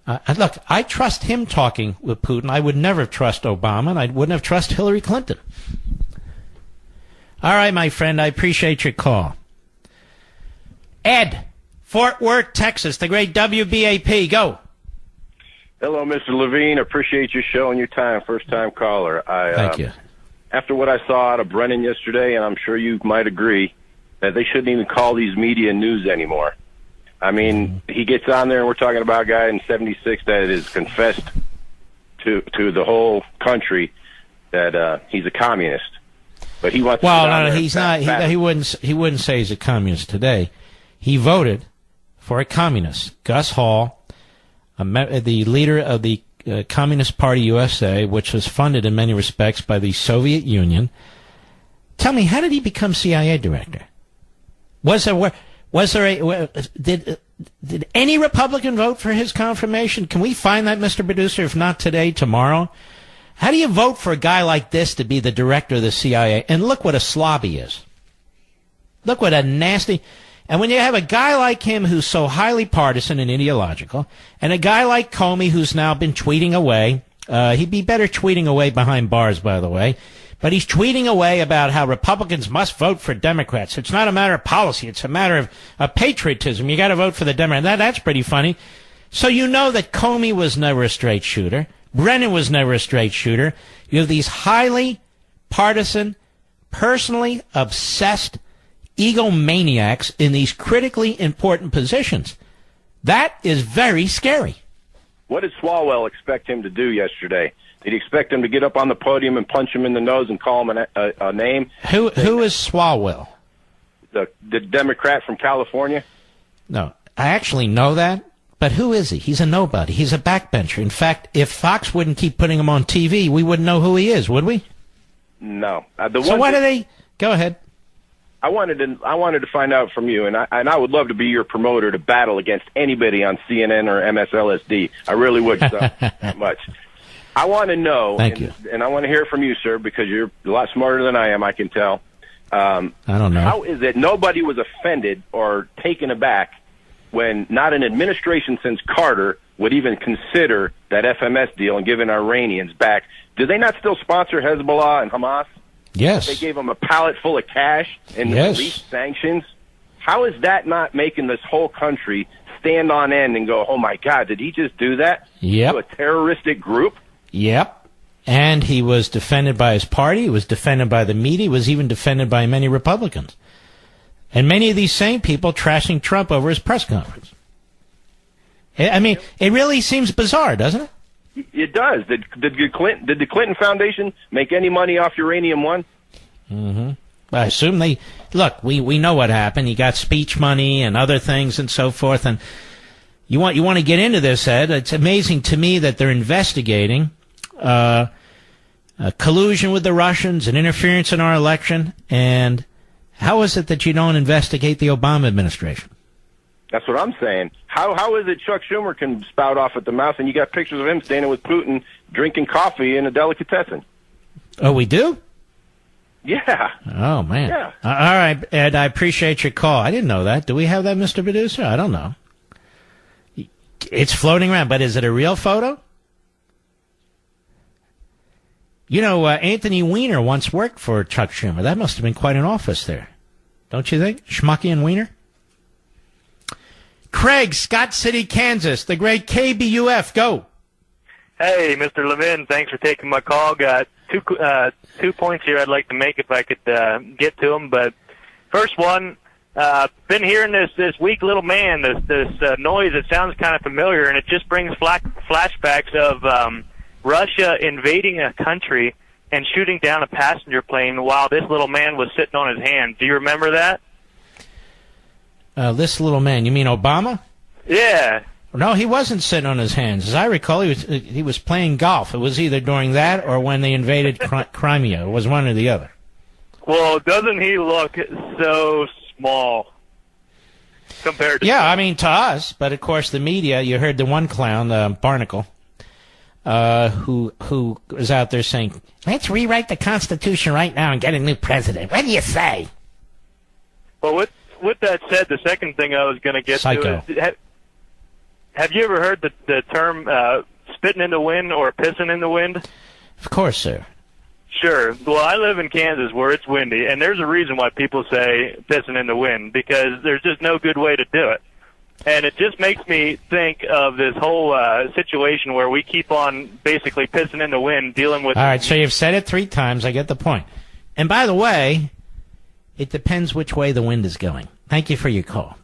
Look, I trust him talking with Putin. I would never trust Obama, and I wouldn't have trusted Hillary Clinton. All right, my friend, I appreciate your call. Ed, Fort Worth, Texas, the great WBAP. Go. Hello, Mr. Levine. Appreciate your show and your time. First-time caller. Thank you. After what I saw out of Brennan yesterday, and I'm sure you might agree, that they shouldn't even call these media news anymore. I mean, he gets on there, and we're talking about a guy in 76 that is confessed to the whole country that he's a communist. But he wants. Well, no, he's not. He wouldn't say he's a communist today. He voted for a communist, Gus Hall, the leader of the Communist Party USA, which was funded in many respects by the Soviet Union. Tell me, how did he become CIA director? Did any Republican vote for his confirmation? Can we find that, Mr. Producer? If not today, tomorrow. How do you vote for a guy like this to be the director of the CIA? And look what a slob he is. Look what a nasty... And when you have a guy like him who's so highly partisan and ideological, and a guy like Comey who's now been tweeting away, he'd be better tweeting away behind bars, by the way, but he's tweeting away about how Republicans must vote for Democrats. It's not a matter of policy. It's a matter of patriotism. You got to vote for the Democrats. That's pretty funny. So you know that Comey was never a straight shooter. Brennan was never a straight shooter. You have these highly partisan, personally obsessed egomaniacs in these critically important positions. That is very scary. What did Swalwell expect him to do yesterday? Did he expect him to get up on the podium and punch him in the nose and call him a name? Who is Swalwell? The Democrat from California? No, I actually know that. But who is he? He's a nobody. He's a backbencher. In fact, if Fox wouldn't keep putting him on TV, we wouldn't know who he is, would we? No. So why do they... Go ahead. I wanted to find out from you, and I would love to be your promoter to battle against anybody on CNN or MSLSD. I really would so that much. I want to know, Thank you. And I want to hear it from you, sir, because you're a lot smarter than I am, I can tell. I don't know. How is it nobody was offended or taken aback when not an administration since Carter would even consider that FMS deal and giving Iranians back? Do they not still sponsor Hezbollah and Hamas? Yes. They gave them a pallet full of cash and released sanctions. How is that not making this whole country stand on end and go, oh, my God, did he just do that to a terroristic group? Yep. And he was defended by his party. He was defended by the media. He was even defended by many Republicans. And many of these same people trashing Trump over his press conference. I mean, it really seems bizarre, doesn't it? It does. Did the Clinton Foundation make any money off Uranium One? Mm-hmm. I assume they... Look, we know what happened. He got speech money and other things and so forth. And you want to get into this, Ed. It's amazing to me that they're investigating collusion with the Russians and interference in our election. And how is it that you don't investigate the Obama administration? That's what I'm saying. How is it Chuck Schumer can spout off at the mouth and you got pictures of him standing with Putin drinking coffee in a delicatessen? Oh, we do? Yeah. Oh, man. Yeah. All right, Ed, I appreciate your call. I didn't know that. Do we have that, Mr. Producer? I don't know. It's floating around, but is it a real photo? You know, Anthony Weiner once worked for Chuck Schumer. That must have been quite an office there. Don't you think? Schmucky and Weiner? Craig, Scott City, Kansas, the great KBUF. Go. Hey, Mr. Levin, thanks for taking my call. Got two points here I'd like to make if I could get to them. But first one, been hearing this weak little man, this noise that sounds kind of familiar, and it just brings flashbacks of Russia invading a country and shooting down a passenger plane while this little man was sitting on his hand. Do you remember that? This little man, you mean Obama? Yeah. No, he wasn't sitting on his hands. As I recall, he was playing golf. It was either during that or when they invaded Crimea. It was one or the other. Well, doesn't he look so small compared to... Yeah, I mean, to us. But, of course, the media, you heard the one clown, Barnacle, who was out there saying, let's rewrite the Constitution right now and get a new president. What do you say? Well, with that said, the second thing I was going to get Psycho. to is... Have you ever heard the term spitting in the wind or pissing in the wind? Of course, sir. Sure. Well, I live in Kansas where it's windy, and there's a reason why people say pissing in the wind, because there's just no good way to do it. And it just makes me think of this whole situation where we keep on basically pissing in the wind, dealing with... All right, so you've said it 3 times. I get the point. And by the way, it depends which way the wind is going. Thank you for your call.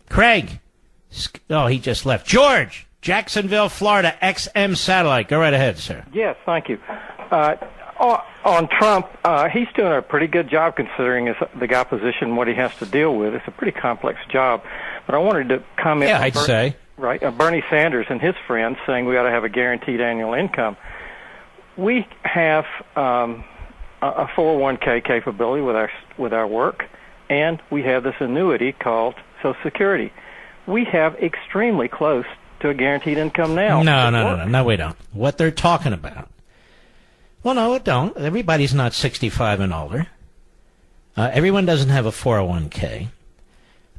Craig. Oh, he just left. George, Jacksonville, Florida, XM Satellite. Go right ahead, sir. Yes, thank you. On Trump, he's doing a pretty good job considering the opposition, what he has to deal with. It's a pretty complex job. But I wanted to comment on Bernie Sanders and his friends saying we ought to have a guaranteed annual income. We have a 401k capability with our work, and we have this annuity called Social Security. We have extremely close to a guaranteed income now. No, we don't. What they're talking about. Well, no, it don't. Everybody's not 65 and older. Everyone doesn't have a 401k.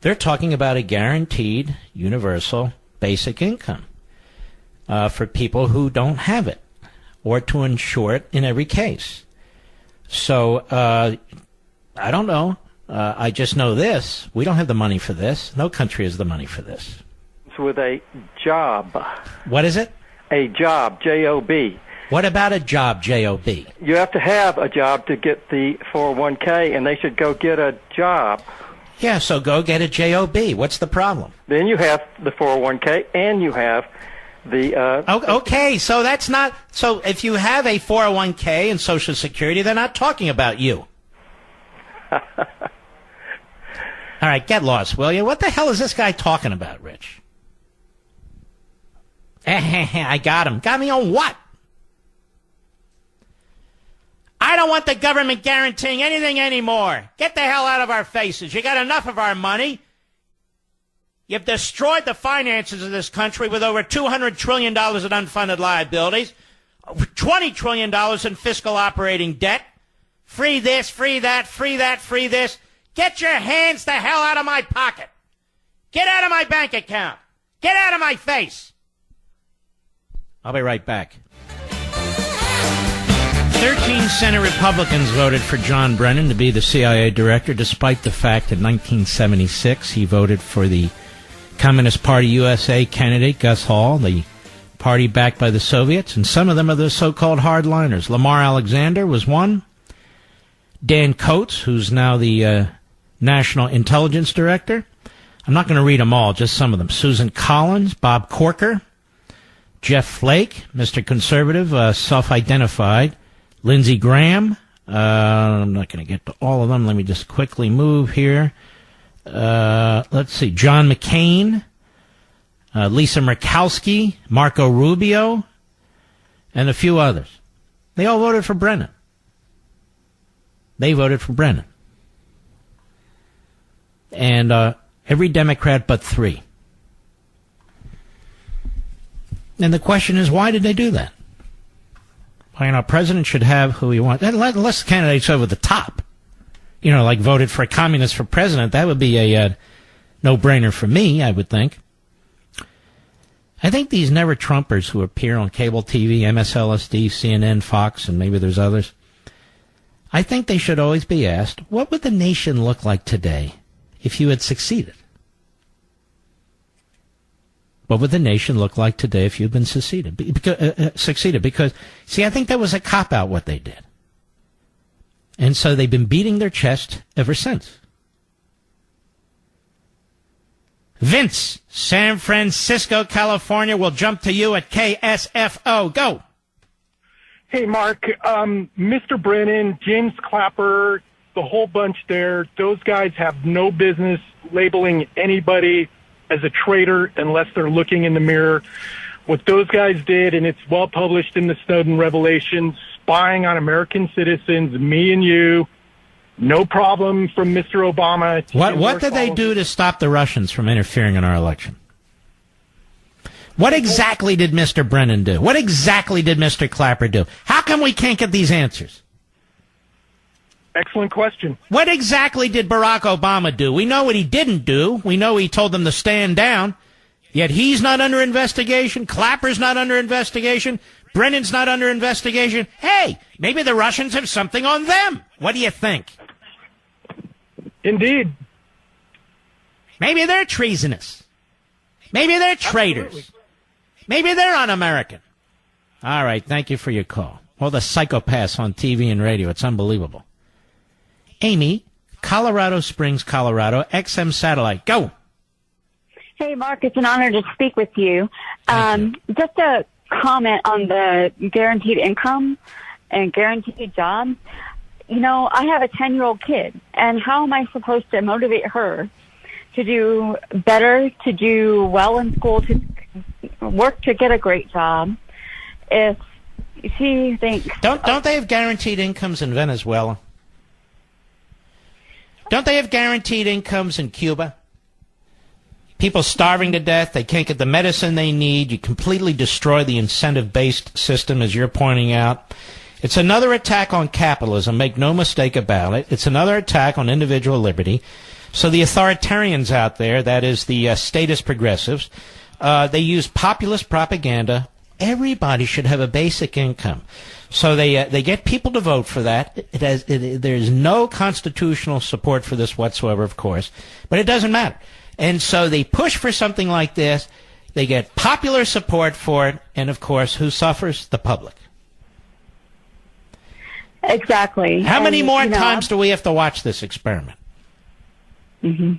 They're talking about a guaranteed universal basic income for people who don't have it, or to insure it in every case. So, I don't know. I just know this. We don't have the money for this. No country has the money for this. It's with a job. What is it? A job, J-O-B. What about a job, J-O-B? You have to have a job to get the 401k, and they should go get a job. Yeah, so go get a J-O-B. What's the problem? Then you have the 401k, and you have the... Okay, so that's not... So if you have a 401k and Social Security, they're not talking about you. All right, get lost, will you? What the hell is this guy talking about, Rich? I got him. Got me on what? I don't want the government guaranteeing anything anymore. Get the hell out of our faces. You got enough of our money. You've destroyed the finances of this country with over $200 trillion in unfunded liabilities, $20 trillion in fiscal operating debt. Free this, free that, free that, free this. Get your hands the hell out of my pocket. Get out of my bank account. Get out of my face. I'll be right back. 13 Senate Republicans voted for John Brennan to be the CIA director, despite the fact in 1976 he voted for the Communist Party USA candidate, Gus Hall, the party backed by the Soviets, and some of them are the so-called hardliners. Lamar Alexander was one. Dan Coates, who's now the National Intelligence Director. I'm not going to read them all, just some of them. Susan Collins, Bob Corker, Jeff Flake, Mr. Conservative, self-identified, Lindsey Graham. I'm not going to get to all of them. Let me just quickly move here. Let's see. John McCain, Lisa Murkowski, Marco Rubio, and a few others. They all voted for Brennan. They voted for Brennan. And every Democrat but 3. And the question is, why did they do that? Well, president should have who he wants. Unless the candidate's over the top. Like voted for a communist for president. That would be a no-brainer for me, I would think. I think these never-Trumpers who appear on cable TV, MSLSD, CNN, Fox, and maybe there's others, I think they should always be asked, what would the nation look like today if you had succeeded? What would the nation look like today if you'd been succeeded? Because, see, I think that was a cop-out what they did. And so they've been beating their chest ever since. Vince, San Francisco, California, will jump to you at KSFO. Go. Hey, Mark. Mr. Brennan, James Clapper, the whole bunch there, those guys have no business labeling anybody as a traitor unless they're looking in the mirror. What those guys did, and it's well published in the Snowden revelations, spying on American citizens, me and you, no problem from Mr. Obama. What did they do to stop the Russians from interfering in our election? What exactly did Mr. Brennan do? What exactly did Mr. Clapper do? How come we can't get these answers? Excellent question. What exactly did Barack Obama do? We know what he didn't do. We know he told them to stand down. Yet he's not under investigation. Clapper's not under investigation. Brennan's not under investigation. Hey, maybe the Russians have something on them. What do you think? Indeed. Maybe they're treasonous. Maybe they're traitors. Absolutely. Maybe they're un-American. All right, thank you for your call. All the psychopaths on TV and radio. It's unbelievable. Amy, Colorado Springs, Colorado, XM Satellite. Go. Hey, Mark, it's an honor to speak with you. Just a comment on the guaranteed income and guaranteed job. I have a 10-year-old kid, and how am I supposed to motivate her to do better, to do well in school, to work to get a great job if she thinks... Don't they have guaranteed incomes in Venezuela? Don't they have guaranteed incomes in Cuba? People starving to death, they can't get the medicine they need. You completely destroy the incentive-based system, as you're pointing out. It's another attack on capitalism, make no mistake about it. It's another attack on individual liberty. So the authoritarians out there, that is the statist progressives, they use populist propaganda. Everybody should have a basic income. So they get people to vote for that. There's no constitutional support for this whatsoever, of course, but it doesn't matter. And so they push for something like this. They get popular support for it, and of course, who suffers? The public. Exactly. How many more times do we have to watch this experiment? Mm-hmm.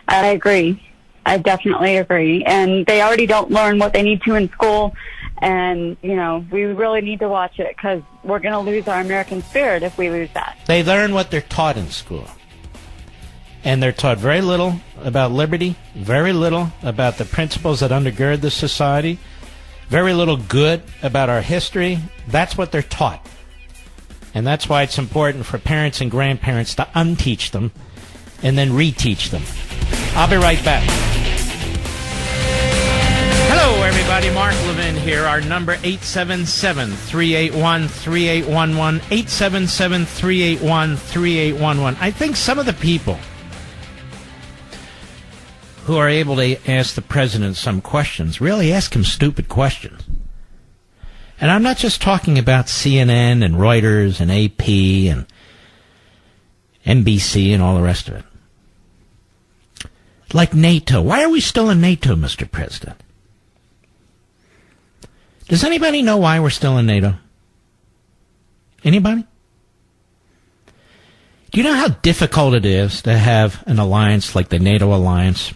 I agree. I definitely agree. And they already don't learn what they need to in school. And, we really need to watch it because we're going to lose our American spirit if we lose that. They learn what they're taught in school. And they're taught very little about liberty, very little about the principles that undergird the society, very little good about our history. That's what they're taught. And that's why it's important for parents and grandparents to unteach them and then reteach them. I'll be right back. Hello, everybody. Mark Levin here. Our number, 877-381-3811, 877-381-3811. I think some of the people who are able to ask the president some questions really ask him stupid questions. And I'm not just talking about CNN and Reuters and AP and NBC and all the rest of it. Like NATO. Why are we still in NATO, Mr. President? Does anybody know why we're still in NATO? Anybody? Do you know how difficult it is to have an alliance like the NATO alliance?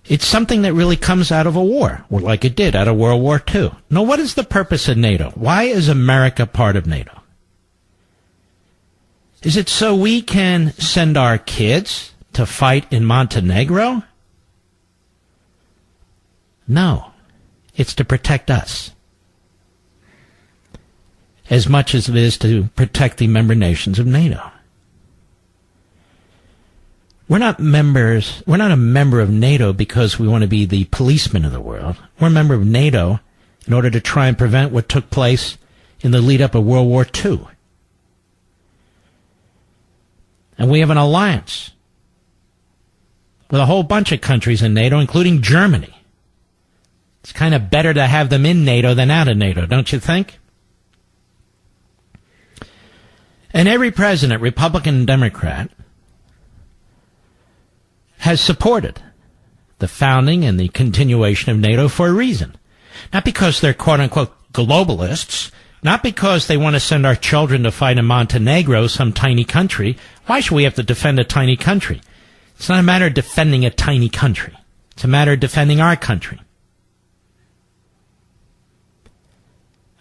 It's something that really comes out of a war, or like it did out of World War II. Now, what is the purpose of NATO? Why is America part of NATO? Is it so we can send our kids to fight in Montenegro? No. It's to protect us. As much as it is to protect the member nations of NATO. We're not a member of NATO because we want to be the policeman of the world. We're a member of NATO in order to try and prevent what took place in the lead up of World War II. And we have an alliance with a whole bunch of countries in NATO, including Germany. It's kind of better to have them in NATO than out of NATO, don't you think? And every president, Republican and Democrat, has supported the founding and the continuation of NATO for a reason. Not because they're quote-unquote globalists, not because they want to send our children to fight in Montenegro, some tiny country. Why should we have to defend a tiny country? It's not a matter of defending a tiny country. It's a matter of defending our country.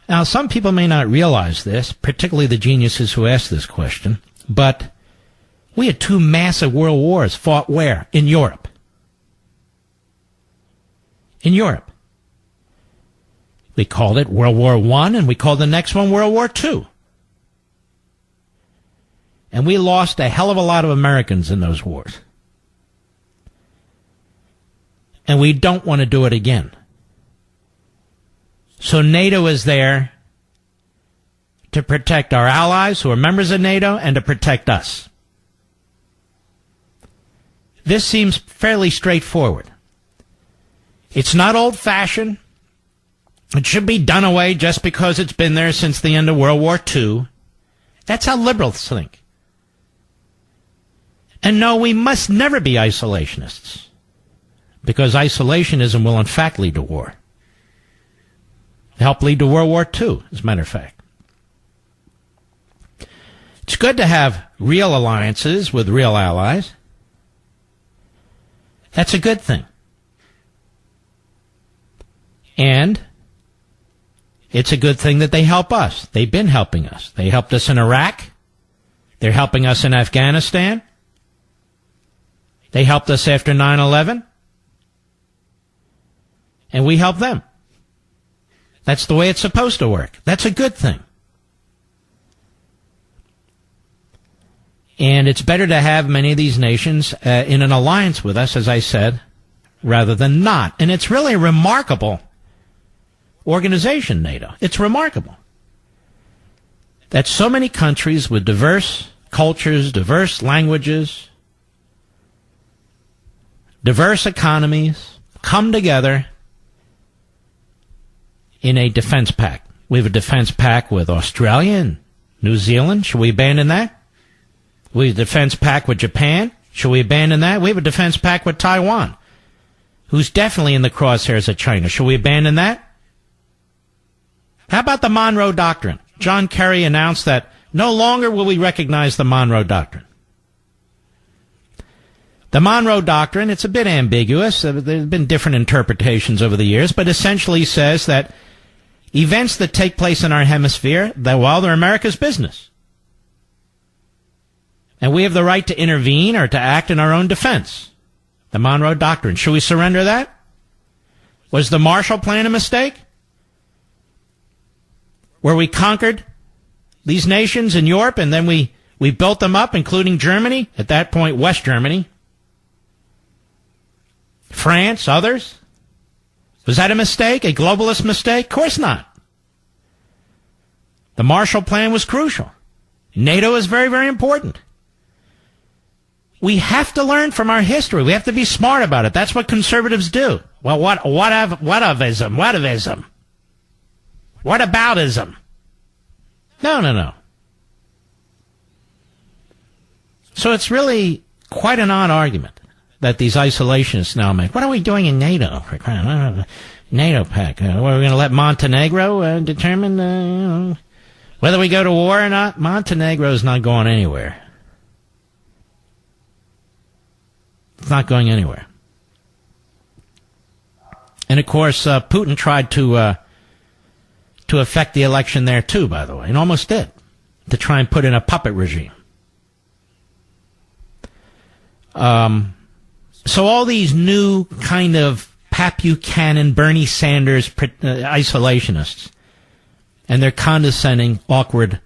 Now, some people may not realize this, particularly the geniuses who asked this question, but we had two massive world wars fought where? In Europe. In Europe. We called it World War I, and we called the next one World War II. And we lost a hell of a lot of Americans in those wars. And we don't want to do it again. So NATO is there to protect our allies who are members of NATO and to protect us. This seems fairly straightforward. It's not old-fashioned. It should be done away just because it's been there since the end of World War II. That's how liberals think. And no, we must never be isolationists, because isolationism will in fact lead to war. Help lead to World War II, as a matter of fact. It's good to have real alliances with real allies. That's a good thing. And it's a good thing that they help us. They've been helping us. They helped us in Iraq. They're helping us in Afghanistan. They helped us after 9/11. And we help them. That's the way it's supposed to work. That's a good thing. And it's better to have many of these nations in an alliance with us, as I said, rather than not. And it's really a remarkable organization, NATO. It's remarkable that so many countries with diverse cultures, diverse languages, diverse economies come together in a defense pact. We have a defense pact with Australia and New Zealand. Should we abandon that? We have a defense pact with Japan. Should we abandon that? We have a defense pact with Taiwan, who's definitely in the crosshairs of China. Should we abandon that? How about the Monroe Doctrine? John Kerry announced that no longer will we recognize the Monroe Doctrine. The Monroe Doctrine, it's a bit ambiguous. There have been different interpretations over the years, but essentially says that events that take place in our hemisphere, that while they're America's business, and we have the right to intervene or to act in our own defense. The Monroe Doctrine. Should we surrender that? Was the Marshall Plan a mistake? Where we conquered these nations in Europe and then we built them up, including Germany, at that point West Germany, France, others? Was that a mistake, a globalist mistake? Of course not. The Marshall Plan was crucial. NATO is very, very important. We have to learn from our history. We have to be smart about it. That's what conservatives do. Well, whatifism? What aboutism? No. So it's really quite an odd argument that these isolationists now make. What are we doing in NATO? NATO pact. We're going to let Montenegro determine whether we go to war or not? Montenegro's not going anywhere. It's not going anywhere. And of course, Putin tried to affect the election there too, by the way, and almost did, to try and put in a puppet regime. So all these new kind of Pat Buchanan, Bernie Sanders isolationists and their condescending, awkward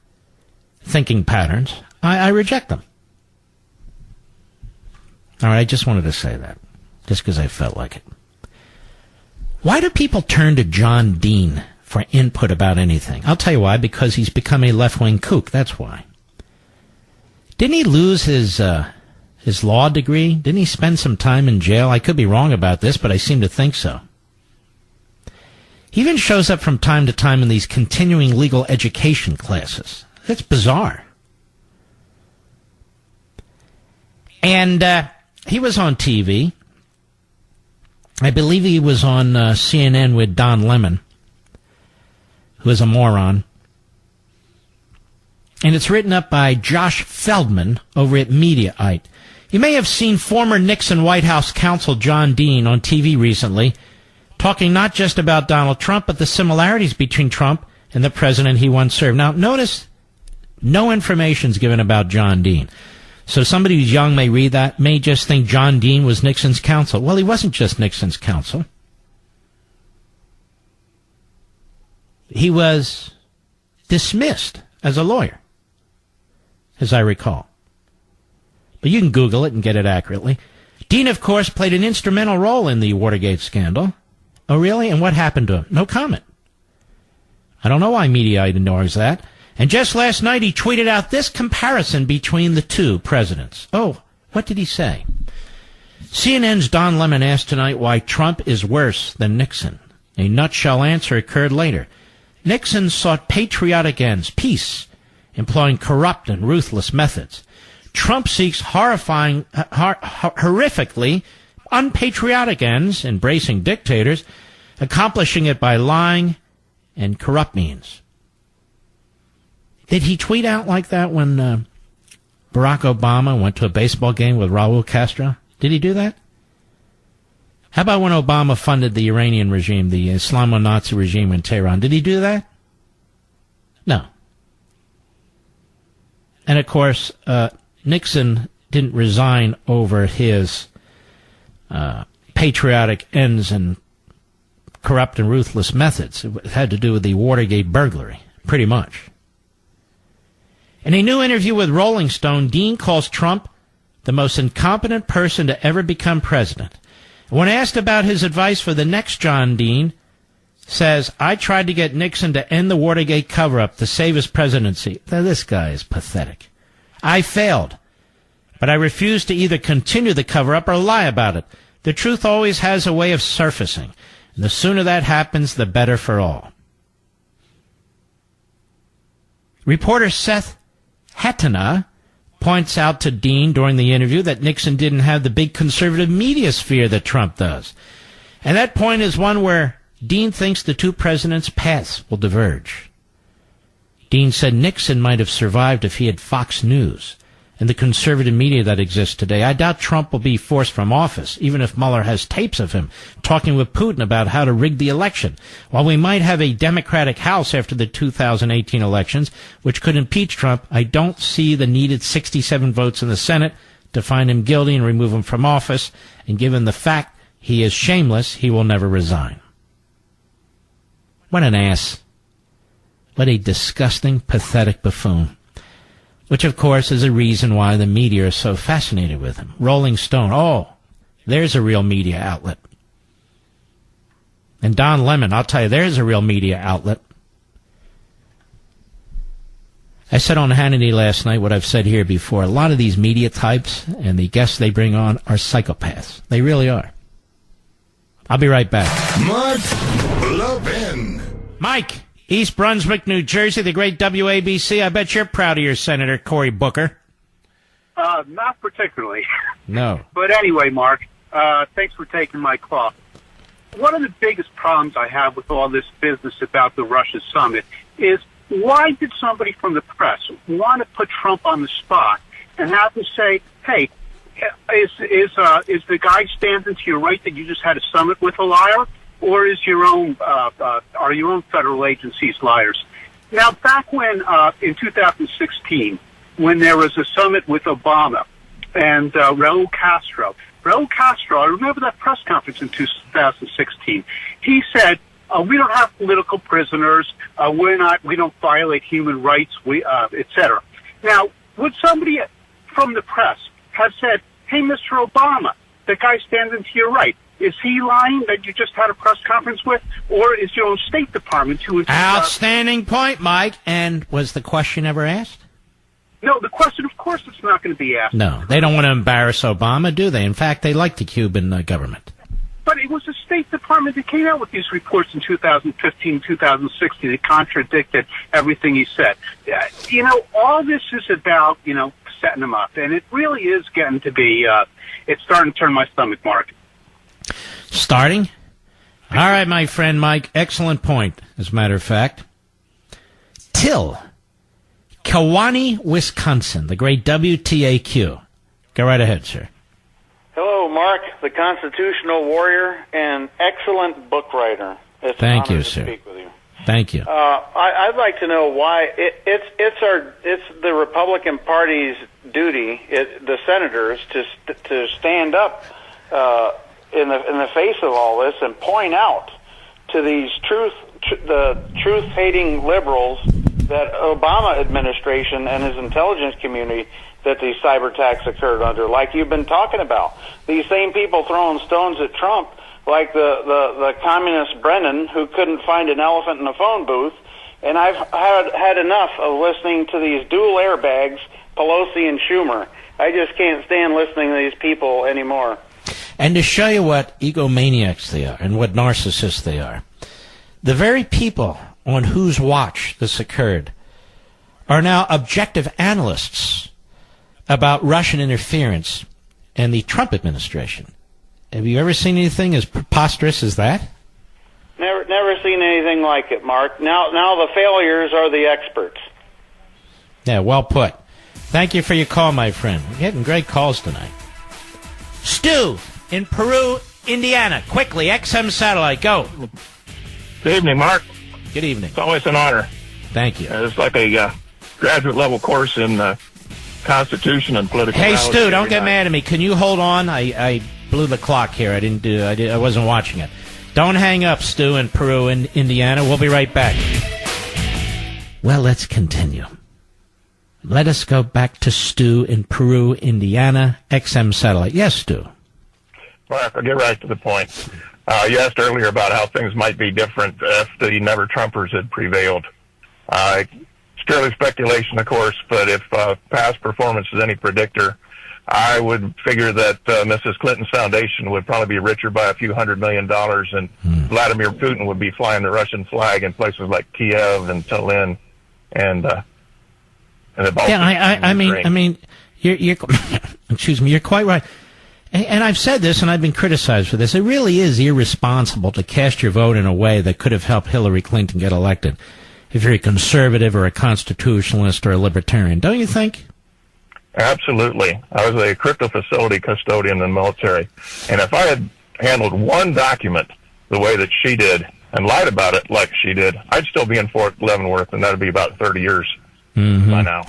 thinking patterns, I reject them. All right, I just wanted to say that, just because I felt like it. Why do people turn to John Dean for input about anything. I'll tell you why, because he's become a left-wing kook, that's why. Didn't he lose his law degree? Didn't he spend some time in jail? I could be wrong about this, but I seem to think so. He even shows up from time to time in these continuing legal education classes. That's bizarre. And he was on TV. I believe he was on CNN with Don Lemon, who is a moron. And it's written up by Josh Feldman over at Mediaite. You may have seen former Nixon White House counsel John Dean on TV recently, talking not just about Donald Trump, but the similarities between Trump and the president he once served. Now, notice no information is given about John Dean. So somebody who's young may read that, may just think John Dean was Nixon's counsel. Well, he wasn't just Nixon's counsel. He was dismissed as a lawyer, as I recall. But you can Google it and get it accurately. Dean, of course, played an instrumental role in the Watergate scandal. Oh, really? And what happened to him? No comment. I don't know why Mediaite ignores that. And just last night he tweeted out this comparison between the two presidents. Oh, what did he say? CNN's Don Lemon asked tonight why Trump is worse than Nixon. A nutshell answer occurred later. Nixon sought patriotic ends, peace, employing corrupt and ruthless methods. Trump seeks horrifically unpatriotic ends, embracing dictators, accomplishing it by lying and corrupt means. Did he tweet out like that when Barack Obama went to a baseball game with Raul Castro? Did he do that? How about when Obama funded the Iranian regime, the Islamo-Nazi regime in Tehran? Did he do that? No. And, of course, Nixon didn't resign over his patriotic ends and corrupt and ruthless methods. It had to do with the Watergate burglary, pretty much. In a new interview with Rolling Stone, Dean calls Trump the most incompetent person to ever become president. When asked about his advice for the next John Dean, says, I tried to get Nixon to end the Watergate cover-up to save his presidency. Now, this guy is pathetic. I failed, but I refused to either continue the cover-up or lie about it. The truth always has a way of surfacing, and the sooner that happens, the better for all. Reporter Seth Hetana points out to Dean during the interview that Nixon didn't have the big conservative media sphere that Trump does. And that point is one where Dean thinks the two presidents' paths will diverge. Dean said Nixon might have survived if he had Fox News and the conservative media that exists today. I doubt Trump will be forced from office, even if Mueller has tapes of him talking with Putin about how to rig the election. While we might have a Democratic House after the 2018 elections, which could impeach Trump, I don't see the needed 67 votes in the Senate to find him guilty and remove him from office. And given the fact he is shameless, he will never resign. What an ass. What a disgusting, pathetic buffoon. Which, of course, is a reason why the media are so fascinated with him. Rolling Stone, oh, there's a real media outlet. And Don Lemon, I'll tell you, there's a real media outlet. I said on Hannity last night what I've said here before. A lot of these media types and the guests they bring on are psychopaths. They really are. I'll be right back. Mark Levin. Mike, East Brunswick, New Jersey, the great WABC. I bet you're proud of your Senator Cory Booker. Not particularly. No. But anyway, Mark, thanks for taking my call. One of the biggest problems I have with all this business about the Russia summit is why did somebody from the press want to put Trump on the spot and have to say, hey, is the guy standing to your right that you just had a summit with a liar? Or is are your own federal agencies liars? Now, back when, in 2016, when there was a summit with Obama and Raul Castro, I remember that press conference in 2016. He said, we don't have political prisoners, we don't violate human rights, etc. Now, would somebody from the press have said, hey, Mr. Obama, the guy standing to your right, Is he lying that you just had a press conference with, or is your own State Department who is... Outstanding point, Mike. And was the question ever asked? No, the question, of course, it's not going to be asked. No, they don't want to embarrass Obama, do they? In fact, they like the Cuban government. But it was the State Department that came out with these reports in 2015, 2016 that contradicted everything he said. All this is about, setting him up. And it really is getting to be, it's starting to turn my stomach, Mark. Starting? All right, my friend Mike. Excellent point, as a matter of fact. Till, Kewanee, Wisconsin, the great WTAQ. Go right ahead, sir. Hello, Mark, the constitutional warrior and excellent book writer. It's Thank an honor you, to sir. speak with you. Thank you. I'd like to know why it's the Republican Party's duty, the senators, to stand up in the face of all this and point out to these the truth-hating liberals that Obama administration and his intelligence community that these cyber attacks occurred under, like you've been talking about. These same people throwing stones at Trump, like the communist Brennan, who couldn't find an elephant in a phone booth. And I've had enough of listening to these dual airbags, Pelosi and Schumer. I just can't stand listening to these people anymore. And to show you what egomaniacs they are and what narcissists they are, the very people on whose watch this occurred are now objective analysts about Russian interference and the Trump administration. Have you ever seen anything as preposterous as that? Never seen anything like it, Mark. Now the failures are the experts. Yeah, well put. Thank you for your call, my friend. We're getting great calls tonight. Stu in Peru, Indiana. Quickly, XM Satellite, go. Good evening, Mark. Good evening. It's always an honor. Thank you. It's like a graduate-level course in Constitution and political Hey, knowledge Stu, don't every get night. mad at me. Can you hold on? I blew the clock here. I wasn't watching it. Don't hang up, Stu in Peru, in Indiana. We'll be right back. Well, let's continue. Let us go back to Stu in Peru, Indiana, XM Satellite. Yes, Stu. Mark, I'll get right to the point. You asked earlier about how things might be different if the never-Trumpers had prevailed. It's purely speculation, of course, but if past performance is any predictor, I would figure that Mrs. Clinton's foundation would probably be richer by a few $100 million, and Vladimir Putin would be flying the Russian flag in places like Kiev and Tallinn and the Baltic. Yeah, I mean, you're excuse me, you're quite right. And I've said this, and I've been criticized for this. It really is irresponsible to cast your vote in a way that could have helped Hillary Clinton get elected, if you're a conservative or a constitutionalist or a libertarian. Don't you think? Absolutely. I was a crypto facility custodian in the military, and if I had handled one document the way that she did and lied about it like she did, I'd still be in Fort Leavenworth, and that would be about 30 years by now.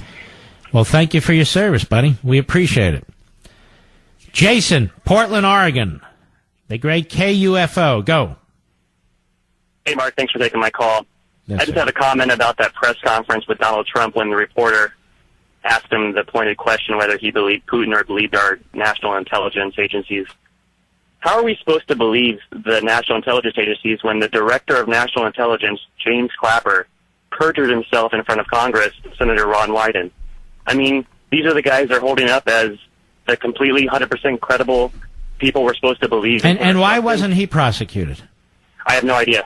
Well, thank you for your service, buddy. We appreciate it. Jason, Portland, Oregon. The great KUFO. Go. Hey, Mark. Thanks for taking my call. Yes, I just had a comment about that press conference with Donald Trump when the reporter asked him the pointed question whether he believed Putin or believed our national intelligence agencies. How are we supposed to believe the national intelligence agencies when the director of national intelligence, James Clapper, perjured himself in front of Congress, Senator Ron Wyden? I mean, these are the guys they're holding up as the completely 100% credible people we're supposed to believe. And why wasn't he prosecuted? I have no idea.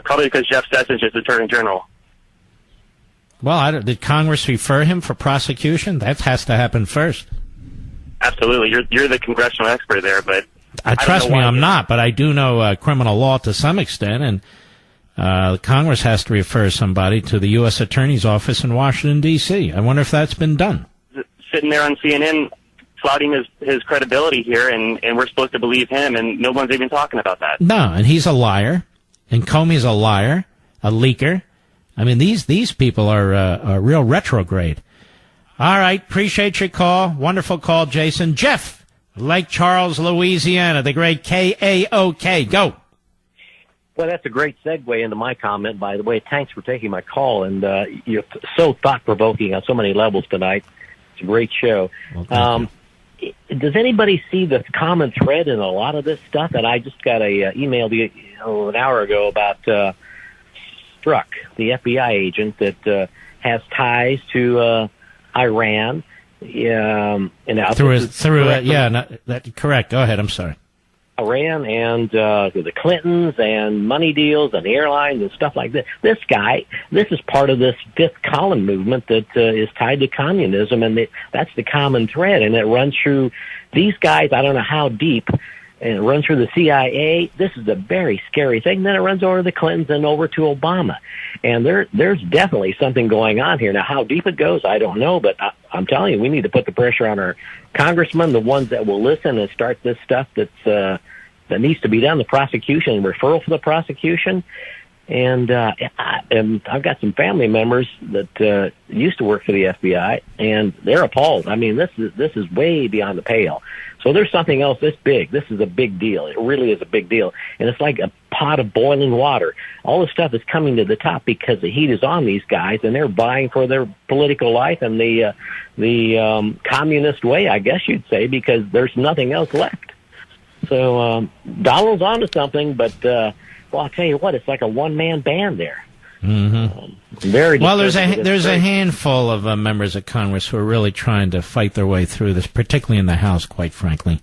Probably because Jeff Sessions is Attorney General. Well, did Congress refer him for prosecution? That has to happen first. Absolutely. You're the congressional expert there, but trust me, I'm not, but I do know criminal law to some extent, and Congress has to refer somebody to the U.S. Attorney's Office in Washington, D.C. I wonder if that's been done. Sitting there on CNN flouting his credibility here, and we're supposed to believe him, and no one's even talking about that. No, and he's a liar, and Comey's a liar, a leaker. I mean, these people are real retrograde. All right, appreciate your call. Wonderful call, Jason. Jeff, Lake Charles, Louisiana, the great KAOK. Go. Well, that's a great segue into my comment, by the way. Thanks for taking my call, and you're so thought-provoking on so many levels tonight. It's a great show. Well, does anybody see the common thread in a lot of this stuff? And I just got a email an hour ago about Strzok, the FBI agent that has ties to Iran. Correct. Go ahead. I'm sorry. Iran and the Clintons and money deals and airlines and stuff like that. This is part of this fifth column movement that is tied to communism, and that's the common thread, and it runs through these guys. I don't know how deep, and it runs through the CIA. This is a very scary thing. Then it runs over to the Clintons and over to Obama, and there's definitely something going on here. Now, how deep it goes, I don't know, but I'm telling you, we need to put the pressure on our congressmen, the ones that will listen and start this stuff that needs to be done, the prosecution, referral for the prosecution. And I've got some family members that used to work for the FBI, and they're appalled. I mean, this is way beyond the pale. So there's something else this big. This is a big deal. It really is a big deal. And it's like a pot of boiling water. All this stuff is coming to the top because the heat is on these guys, and they're vying for their political life and the communist way, I guess you'd say, because there's nothing else left. So Donald's onto something, but well, I'll tell you what, it's like a one-man band there. Mm-hmm. Very well. There's a handful of members of Congress who are really trying to fight their way through this, particularly in the House. Quite frankly,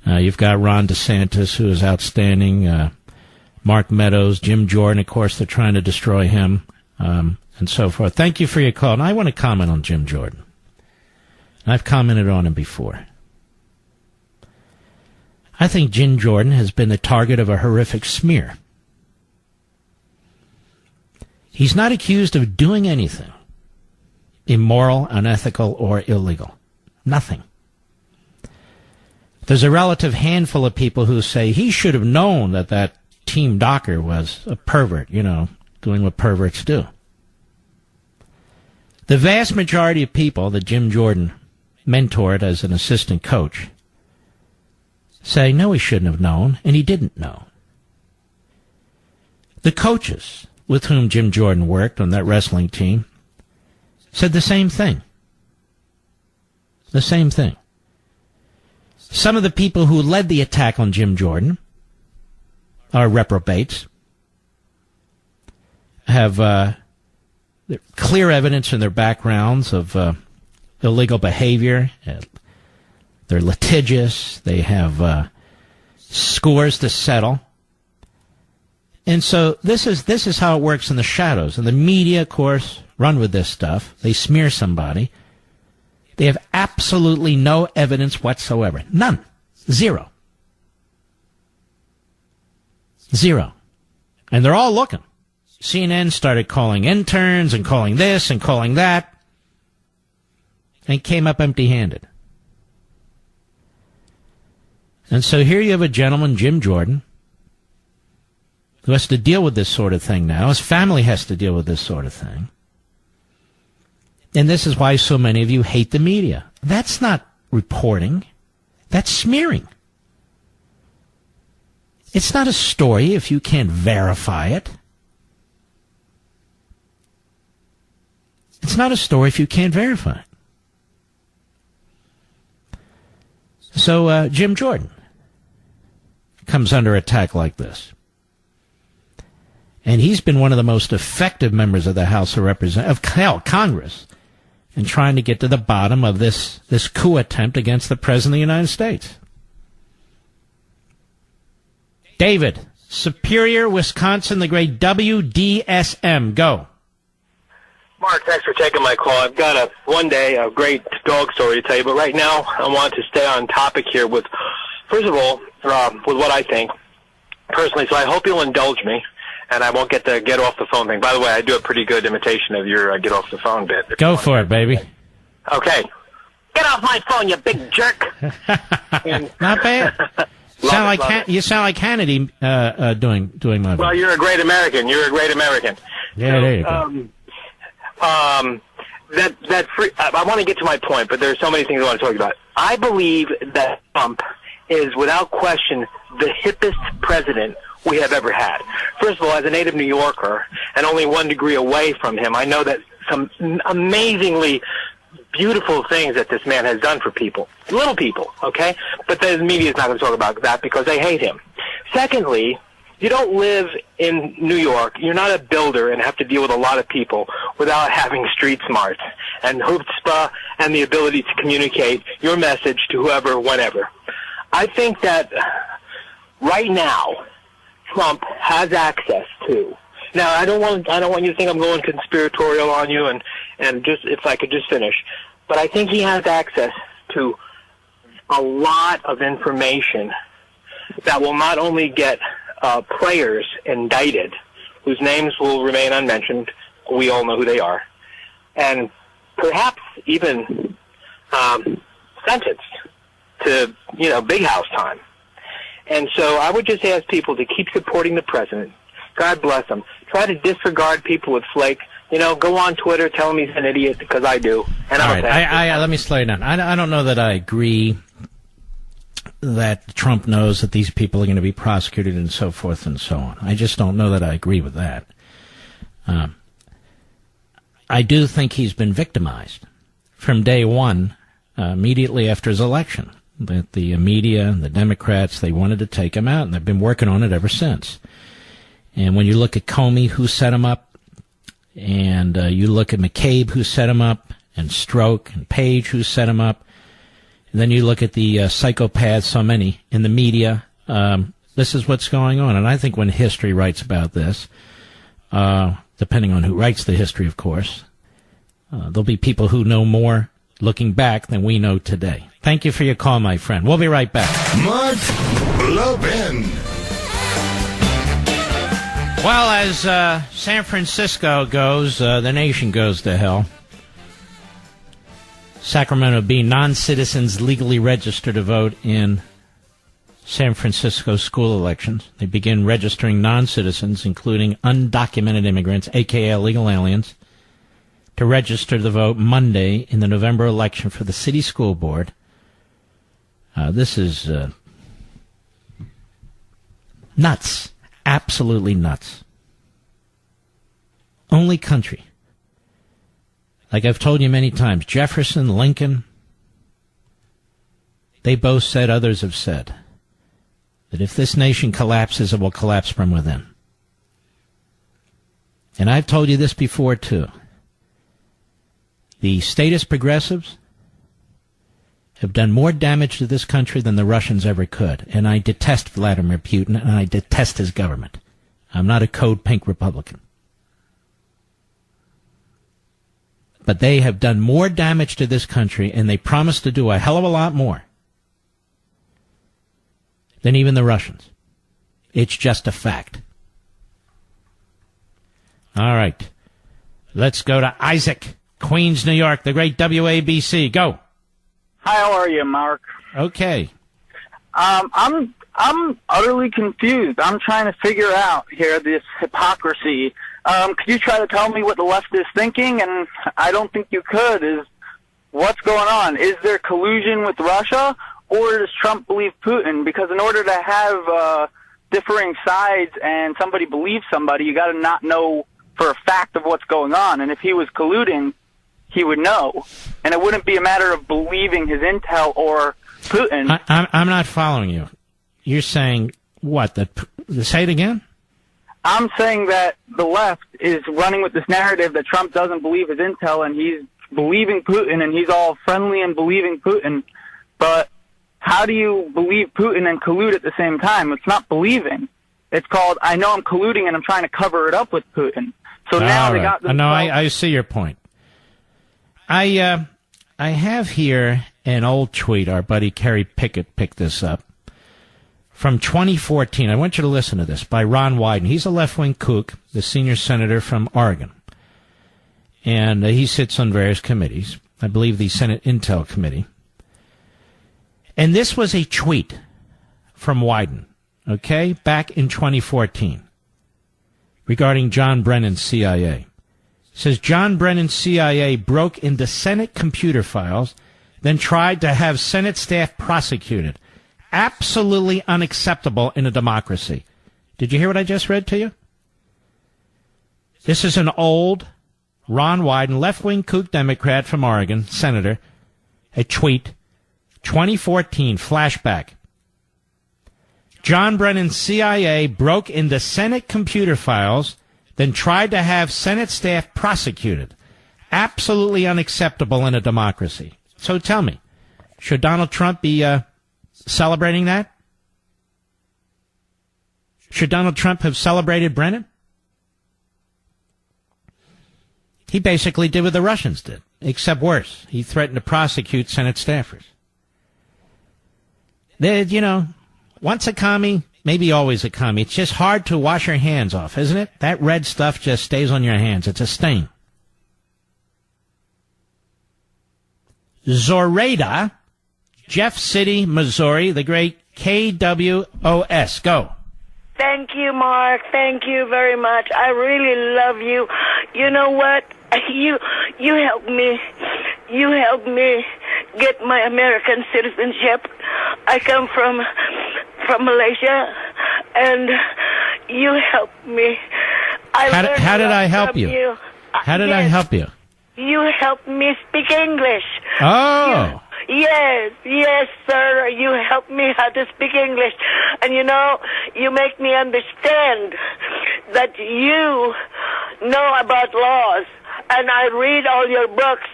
you've got Ron DeSantis, who is outstanding. Mark Meadows, Jim Jordan, of course, they're trying to destroy him, and so forth. Thank you for your call. And I want to comment on Jim Jordan. I've commented on him before. I think Jim Jordan has been the target of a horrific smear. He's not accused of doing anything immoral, unethical, or illegal. Nothing. There's a relative handful of people who say he should have known that Team Docker was a pervert, doing what perverts do. The vast majority of people that Jim Jordan mentored as an assistant coach say, no, he shouldn't have known, and he didn't know. The coaches with whom Jim Jordan worked on that wrestling team said the same thing. The same thing. Some of the people who led the attack on Jim Jordan are reprobates, have clear evidence in their backgrounds of illegal behavior. They're litigious. They have scores to settle. And so this is how it works in the shadows. And the media, of course, run with this stuff. They smear somebody. They have absolutely no evidence whatsoever. None. Zero. And they're all looking. CNN started calling interns and calling this and calling that, and came up empty-handed. And so here you have a gentleman, Jim Jordan, who has to deal with this sort of thing now. His family has to deal with this sort of thing. And this is why so many of you hate the media. That's not reporting. That's smearing. It's not a story if you can't verify it. It's not a story if you can't verify it. So Jim Jordan comes under attack like this. And he's been one of the most effective members of the House of Congress in trying to get to the bottom of this coup attempt against the President of the United States. David, Superior, Wisconsin, the great WDSM. Go. Mark, thanks for taking my call. I've got a great dog story to tell you, but right now I want to stay on topic here with, first of all, with what I think personally. So I hope you'll indulge me, and I won't get the get off the phone thing. By the way, I do a pretty good imitation of your get off the phone bit. Go for it, baby. Okay. Get off my phone, you big jerk. Not bad. You sound like Hannity doing my voice. Well, you're a great American. You're a great American. Yeah, so, there you go. I want to get to my point, but there's so many things I want to talk about. I believe that Trump is, without question, the hippest president we have ever had. First of all, as a native New Yorker, and only 1 degree away from him, I know that some amazingly beautiful things that this man has done for people, little people, okay? But the media is not going to talk about that because they hate him. Secondly, you don't live in New York. You're not a builder and have to deal with a lot of people without having street smarts and chutzpah and the ability to communicate your message to whoever, whenever. I think that right now, Trump has access to. Now, I don't want you to think I'm going conspiratorial on you, and just if I could just finish. But I think he has access to a lot of information that will not only get players indicted, whose names will remain unmentioned. We all know who they are, and perhaps even sentenced to big house time. And so I would just ask people to keep supporting the president. God bless him. Try to disregard people with flake. Go on Twitter, tell him he's an idiot, because I do. And all right, let me slow you down. I don't know that I agree that Trump knows that these people are going to be prosecuted and so forth and so on. I just don't know that I agree with that. I do think he's been victimized from day one, immediately after his election. That the media and the Democrats, they wanted to take him out, and they've been working on it ever since. And when you look at Comey, who set him up, and you look at McCabe, who set him up, and Stroke and Page, who set him up, and then you look at the psychopaths, so many, in the media, this is what's going on. And I think when history writes about this, depending on who writes the history, of course, there'll be people who know more looking back than we know today. Thank you for your call, my friend. We'll be right back. Mark Levin. Well, as San Francisco goes, the nation goes to hell. Sacramento being non-citizens legally registered to vote in San Francisco school elections. They begin registering non-citizens, including undocumented immigrants, a.k.a. illegal aliens, to register to vote Monday in the November election for the city school board. This is nuts. Absolutely nuts. Only country. Like I've told you many times, Jefferson, Lincoln, they both said, others have said, that if this nation collapses, it will collapse from within. And I've told you this before, too. The statist progressives have done more damage to this country than the Russians ever could. And I detest Vladimir Putin, and I detest his government. I'm not a code pink Republican. But they have done more damage to this country, and they promise to do a hell of a lot more than even the Russians. It's just a fact. All right. Let's go to Isaac, Queens, New York, the great WABC. Go. Hi, how are you, Mark? Okay. I'm utterly confused. I'm trying to figure out here this hypocrisy. Could you try to tell me what the left is thinking? And I don't think you could. What's going on? Is there collusion with Russia, or does Trump believe Putin? Because in order to have differing sides and somebody believes somebody, you got to not know for a fact of what's going on. And if he was colluding, he would know. And it wouldn't be a matter of believing his intel or Putin. I'm not following you. You're saying what? Say it again? I'm saying that the left is running with this narrative that Trump doesn't believe his intel and he's believing Putin and he's all friendly and believing Putin. But how do you believe Putin and collude at the same time? It's not believing. It's called, I know I'm colluding and I'm trying to cover it up with Putin. So now they got themselves... No, I see your point. I have here an old tweet. Our buddy Kerry Pickett picked this up from 2014. I want you to listen to this, by Ron Wyden. He's a left-wing kook, the senior senator from Oregon. And he sits on various committees. I believe the Senate Intel Committee. And this was a tweet from Wyden, okay, back in 2014, regarding John Brennan's CIA. It says, John Brennan's CIA broke into Senate computer files, then tried to have Senate staff prosecuted. Absolutely unacceptable in a democracy. Did you hear what I just read to you? This is an old Ron Wyden, left-wing kook Democrat from Oregon, senator, a tweet, 2014 flashback. John Brennan's CIA broke into Senate computer files, then tried to have Senate staff prosecuted. Absolutely unacceptable in a democracy. So tell me, should Donald Trump be celebrating that? Should Donald Trump have celebrated Brennan? He basically did what the Russians did, except worse. He threatened to prosecute Senate staffers. Once a commie, maybe always a commie. It's just hard to wash your hands off, isn't it? That red stuff just stays on your hands. It's a stain. Zoraida, Jeff City, Missouri, the great KWOS. Go. Thank you, Mark. Thank you very much. I really love you. You know what? You helped me. You helped me get my American citizenship. I come from Malaysia, and you helped me. How did I help you? How did I help you? You helped me speak English. Oh. Yes, sir. You help me how to speak English. And you make me understand that you know about laws. And I read all your books.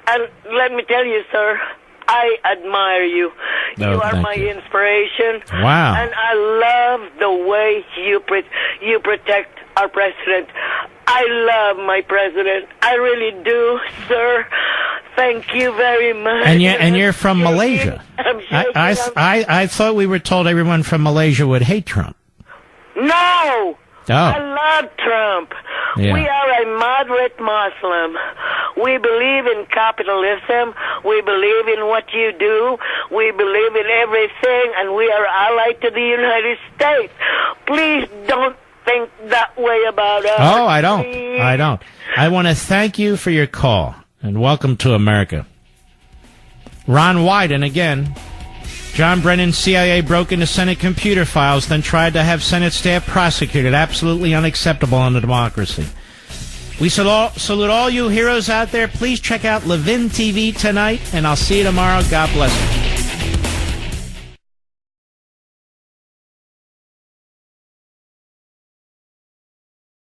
And let me tell you, sir, I admire you. Oh, you are my inspiration. Wow. And I love the way you protect our president. I love my president. I really do, sir. Thank you very much. And you're from Malaysia. I thought we were told everyone from Malaysia would hate Trump. No. Oh. I love Trump. Yeah. We are a moderate Muslim. We believe in capitalism. We believe in what you do. We believe in everything, and we are allied to the United States. Please don't think that way about us. Oh, I don't. Please. I don't. I want to thank you for your call, and welcome to America. Ron Wyden again. John Brennan's CIA broke into Senate computer files, then tried to have Senate staff prosecuted. Absolutely unacceptable in a democracy. We salute all you heroes out there. Please check out LEVIN TV tonight, and I'll see you tomorrow. God bless you.